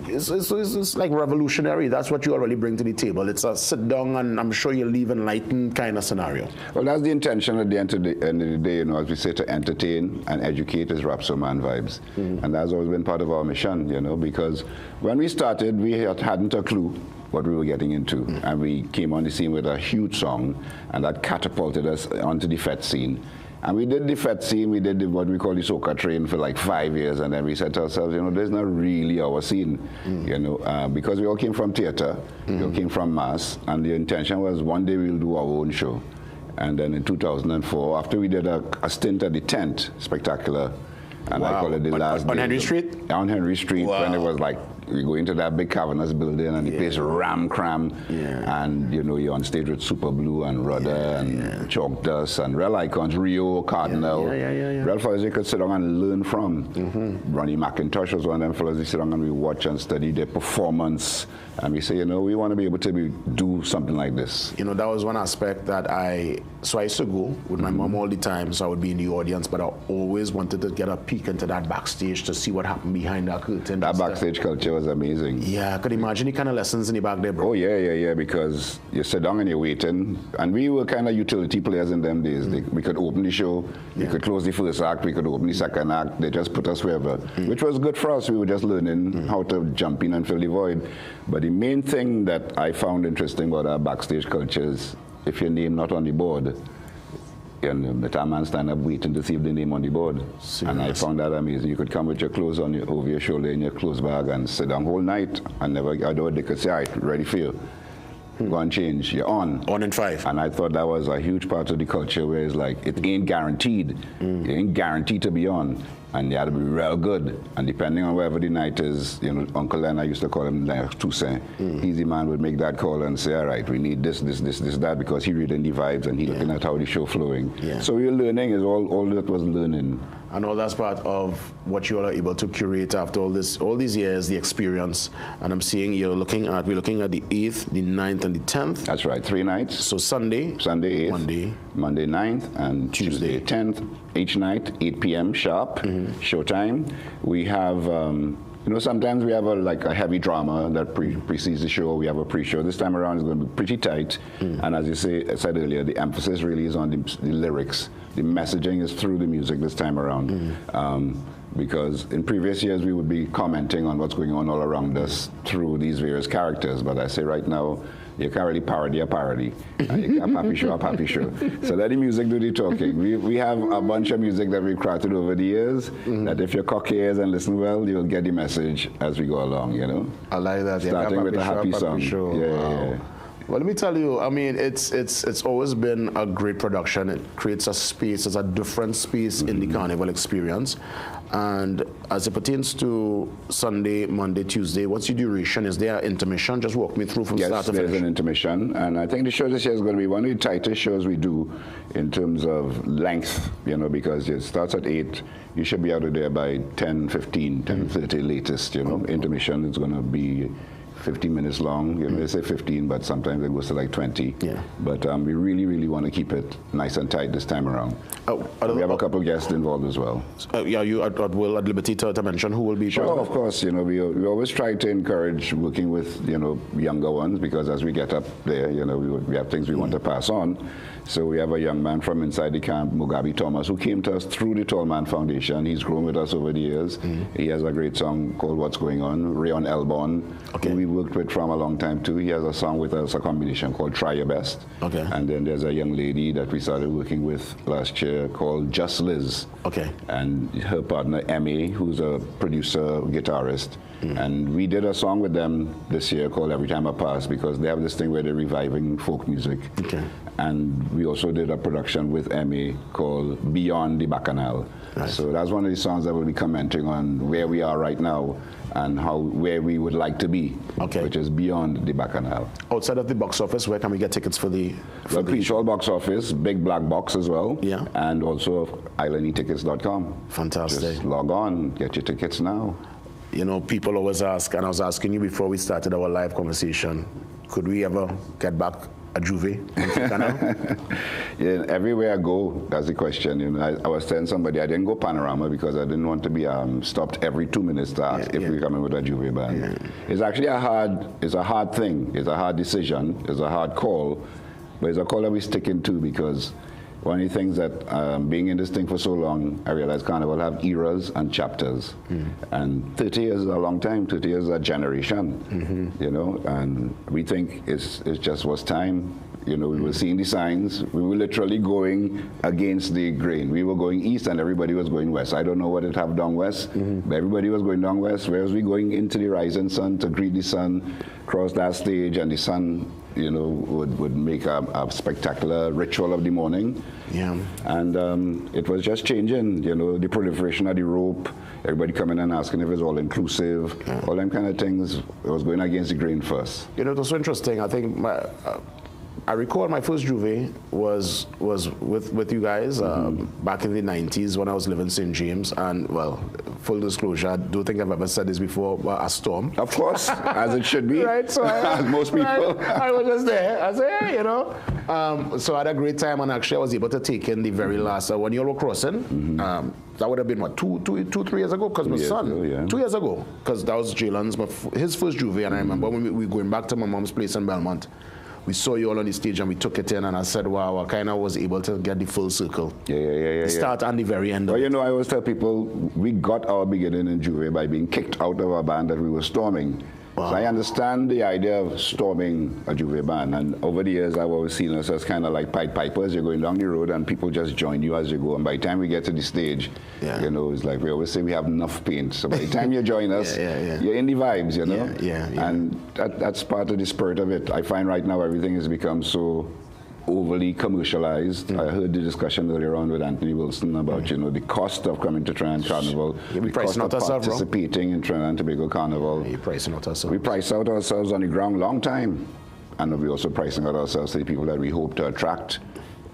It's like revolutionary. That's what you already bring to the table. It's a sit down and I'm sure you leave enlightened kind of scenario. Well, that's the intention at the end of the day, you know, as we say, to entertain and educate is Rapso Man vibes. And that's always been part of our mission, you know, because when we started, we hadn't a clue what we were getting into. And we came on the scene with a huge song, and that catapulted us onto the Fet scene. And we did the Fet scene, we did what we call the Soca train for like 5 years, and then we said to ourselves, you know, this is not really our scene, you know, because we all came from theater, we all came from mass, and the intention was one day we'll do our own show. And then in 2004, after we did a stint at the Tent Spectacular, and I call it the last on day. Henry Street? On Henry Street, when it was like, we go into that big cavernous building and the place ram cram, and you know, you're on stage with Super Blue and Rudder and Chalk Dust and real icons, Rio, Cardinal, real fellas you could sit down and learn from. Ronnie McIntosh was one of them fellas you sit down and we watch and study their performance, and we say, you know, we want to be able to do something like this. You know, that was one aspect that I used to go with my mom all the time, so I would be in the audience, but I always wanted to get a peek into that backstage to see what happened behind that curtain. That backstage culture was amazing. Yeah, I could imagine the kind of lessons in the back there, bro. Oh, yeah, because you sit down and you're waiting, and we were kind of utility players in them days. We could open the show, we could close the first act, we could open the second act, they just put us wherever, which was good for us. We were just learning how to jump in and fill the void. But the main thing that I found interesting about our backstage culture is if your name not on the board, and the time man stand up waiting to see if the name on the board. Serious. And I found that amazing. You could come with your clothes on over your shoulder in your clothes bag and sit down whole night and never, they could say, all right, ready for you. Go and change. You're on. On in 5. And I thought that was a huge part of the culture where it's like, it ain't guaranteed. It ain't guaranteed to be on. And you had to be real good. And depending on wherever the night is, you know, Uncle Len, I used to call him Toussaint. He's the man would make that call and say, all right, we need this, that, because he reading the vibes and he looking at how the show flowing. So you're learning is all that was learning. And all that's part of what you all are able to curate after all these years, the experience. And I'm seeing we're looking at the 8th, the 9th, and the 10th. That's right, 3 nights. So Sunday 8th, Monday 9th, and Tuesday 10th. Each night, 8 p.m. sharp, showtime. We have, you know, sometimes we have a heavy drama that precedes the show. We have a pre-show. This time around it's going to be pretty tight. And as I said earlier, the emphasis really is on the lyrics. The messaging is through the music this time around. Because in previous years we would be commenting on what's going on all around us through these various characters. But I say right now, you can't really parody a parody. You can't pappy show a pappy show. So let the music do the talking. We have a bunch of music that we've crafted over the years that if you cock your ears and listen well, you'll get the message as we go along, you know? I like that. Starting with a happy song. Yeah. Well, let me tell you, I mean, it's always been a great production. It creates a space, it's a different space in the Carnival experience. And as it pertains to Sunday, Monday, Tuesday, what's the duration? Is there an intermission? Just walk me through from start to finish. Yes, there's an intermission. And I think the show this year is going to be one of the tightest shows we do in terms of length, you know, because it starts at 8. You should be out of there by 10:15, 10:30 latest, you know. Intermission is going to be 15 minutes long. You know, they say 15, but sometimes it goes to like 20. But we really, really want to keep it nice and tight this time around. We have a couple of guests involved as well. You at liberty to mention who will be? Sure, of course. You know, we always try to encourage working with, you know, younger ones, because as we get up there, you know, we have things we want to pass on. So we have a young man from inside the camp, Mugabe Thomas, who came to us through the Tall Man Foundation. He's grown with us over the years. He has a great song called What's Going On. Rayon Elbon, who we worked with from a long time too. He has a song with us, a combination called Try Your Best. And then there's a young lady that we started working with last year called Just Liz. And her partner, Emmy, who's a producer, guitarist. And we did a song with them this year called Every Time I Pass, because they have this thing where they're reviving folk music. And we also did a production with Emmy called Beyond the Bacchanal. So that's one of the songs that will be commenting on where we are right now and where we would like to be, which is beyond the Bacchanal. Outside of the box office, where can we get tickets for the... Well, Pre-Show box office, big black box as well, and also islandetickets.com. Fantastic. Just log on, get your tickets now. You know, people always ask, and I was asking you before we started our live conversation, could we ever get back a Juve in Tri-Canal? Yeah, everywhere I go, that's the question. You know, I was telling somebody I didn't go Panorama because I didn't want to be stopped every 2 minutes to ask if we're coming with a Juve band. Yeah. It's actually a hard thing. It's a hard decision. It's a hard call, but it's a call that we're sticking to because one of the things that being in this thing for so long, I realized Carnival have eras and chapters. And 30 years is a long time. 30 years is a generation, you know, and we think it just was time. You know, we were seeing the signs. We were literally going against the grain. We were going east and everybody was going west. I don't know what it have down west, but everybody was going down west, whereas we going into the rising sun to greet the sun, cross that stage, and the sun, you know, would make a spectacular ritual of the morning. Yeah. And it was just changing, you know, the proliferation of the rope, everybody coming and asking if it's all inclusive, all them kind of things. It was going against the grain first. You know, it was so interesting. I think I recall my first Juve was with you guys back in the 90s when I was living in St. James. And, well, full disclosure, I don't think I've ever said this before, but a storm. Of course, as it should be. Right, so as most people. Right, I was just there. I said, hey, you know. So I had a great time, and actually I was able to take in the very last, when you all were crossing, that would have been, what, 3 years ago? Because my son, 2 years ago, because that was Jalen's, his first Juve, and I remember when we were going back to my mom's place in Belmont, we saw you all on the stage and we took it in, and I said, wow, I kind of was able to get the full circle. The start and the very end. Well, you know, I always tell people we got our beginning in Juve by being kicked out of a band that we were storming. Wow. So I understand the idea of storming a Juve band, and over the years I've always seen us as kind of like Pied Pipers. You're going down the road and people just join you as you go, and by the time we get to the stage, you know, it's like we always say we have enough paint. So by the time you join us, you're in the vibes, you know? And that's part of the spirit of it. I find right now everything has become so overly commercialized. I heard the discussion earlier on with Anthony Wilson about, you know, the cost of coming to Trinidad Carnival, the cost of participating in Trinidad and Tobago Carnival. You're pricing out ourselves. We price out ourselves on the ground long time, and we're also pricing out ourselves to the people that we hope to attract,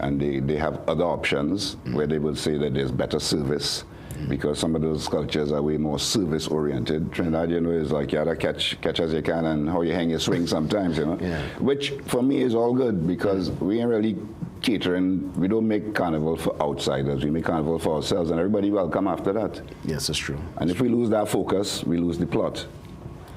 and they have other options where they will say that there's better service. Because some of those cultures are way more service-oriented. Trinidad, you know, is like you gotta catch as you can and how you hang your swing sometimes, you know. Which, for me, is all good because we ain't really catering. We don't make Carnival for outsiders. We make Carnival for ourselves, and everybody welcome after that. Yes, it's true. And if we lose that focus, we lose the plot.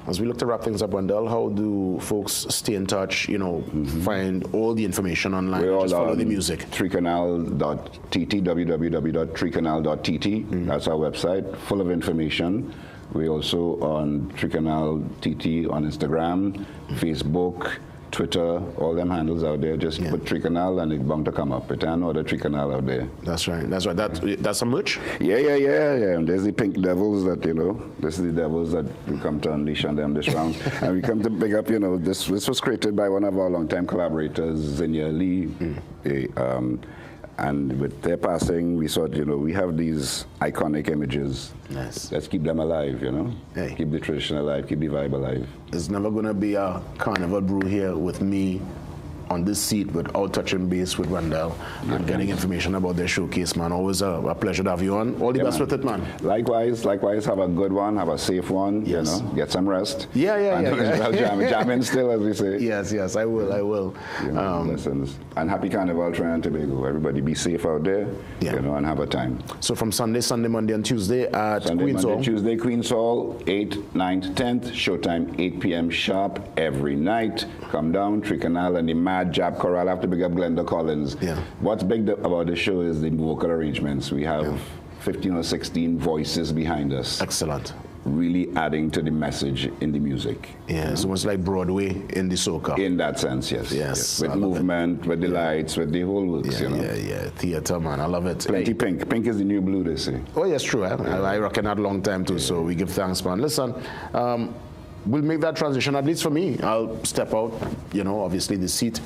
As we look to wrap things up, Wendell, how do folks stay in touch, you know, find all the information online, just follow the music? Tri-Canal.tt, www.tricanal.tt. That's our website, full of information. We're also on Tri-Canal TT on Instagram, Facebook, Twitter, all them handles out there. Just put Tri-Canal and it's bound to come up. It ain't other Tri-Canal out there. That's right. That's right. That's a merch? Yeah. And there's the pink devils that, you know, this is the devils that we come to unleash on them this round. And we come to pick up, you know, this was created by one of our longtime collaborators, Zinia Lee. And with their passing, we thought, you know, we have these iconic images. Nice. Let's keep them alive, you know? Keep the tradition alive, keep the vibe alive. There's never going to be a Carnival Brew here with me on this seat without touching base with Wendell and getting information about their showcase, man. Always a pleasure to have you on. All the best with it, man. Likewise, have a good one, have a safe one, you know, get some rest. Jamming still, as we say. Yes, I will. You know, lessons. And happy Carnival, Trinidad and Tobago. Everybody be safe out there, you know, and have a time. So from Sunday, Monday, and Tuesday at Queen's Hall? Tuesday, Queen's Hall, 8th, 9th, 10th, showtime 8 p.m. sharp every night. Come down, Tri-Canal and the Mad Jab Choral. I have to big up Glenda Collins. What's big about the show is the vocal arrangements. We have 15 or 16 voices behind us. Excellent. Really adding to the message in the music. Yeah, it's almost like Broadway in the soca. In that sense, yes. With movement, with the lights, with the whole works, you know. Theater, man, I love it. Plenty pink. Pink is the new blue, they say. Oh, yes, true. I reckon that a long time too, so we give thanks, man. Listen, we'll make that transition, at least for me. I'll step out, you know, obviously the seat,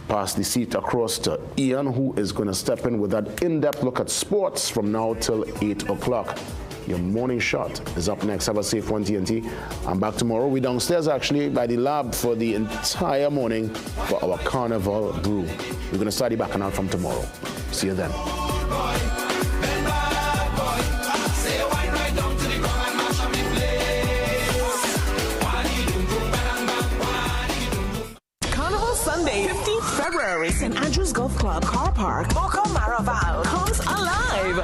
pass the seat across to Ian, who is going to step in with that in-depth look at sports from now till 8 o'clock. Your morning shot is up next. Have a safe one, TNT. I'm back tomorrow. We're downstairs, actually, by the lab for the entire morning for our Carnival Brew. We're going to start the bacchanal from tomorrow. See you then. Carnival Sunday, 15 Andrews Golf Club car park, Moco Maraval comes alive.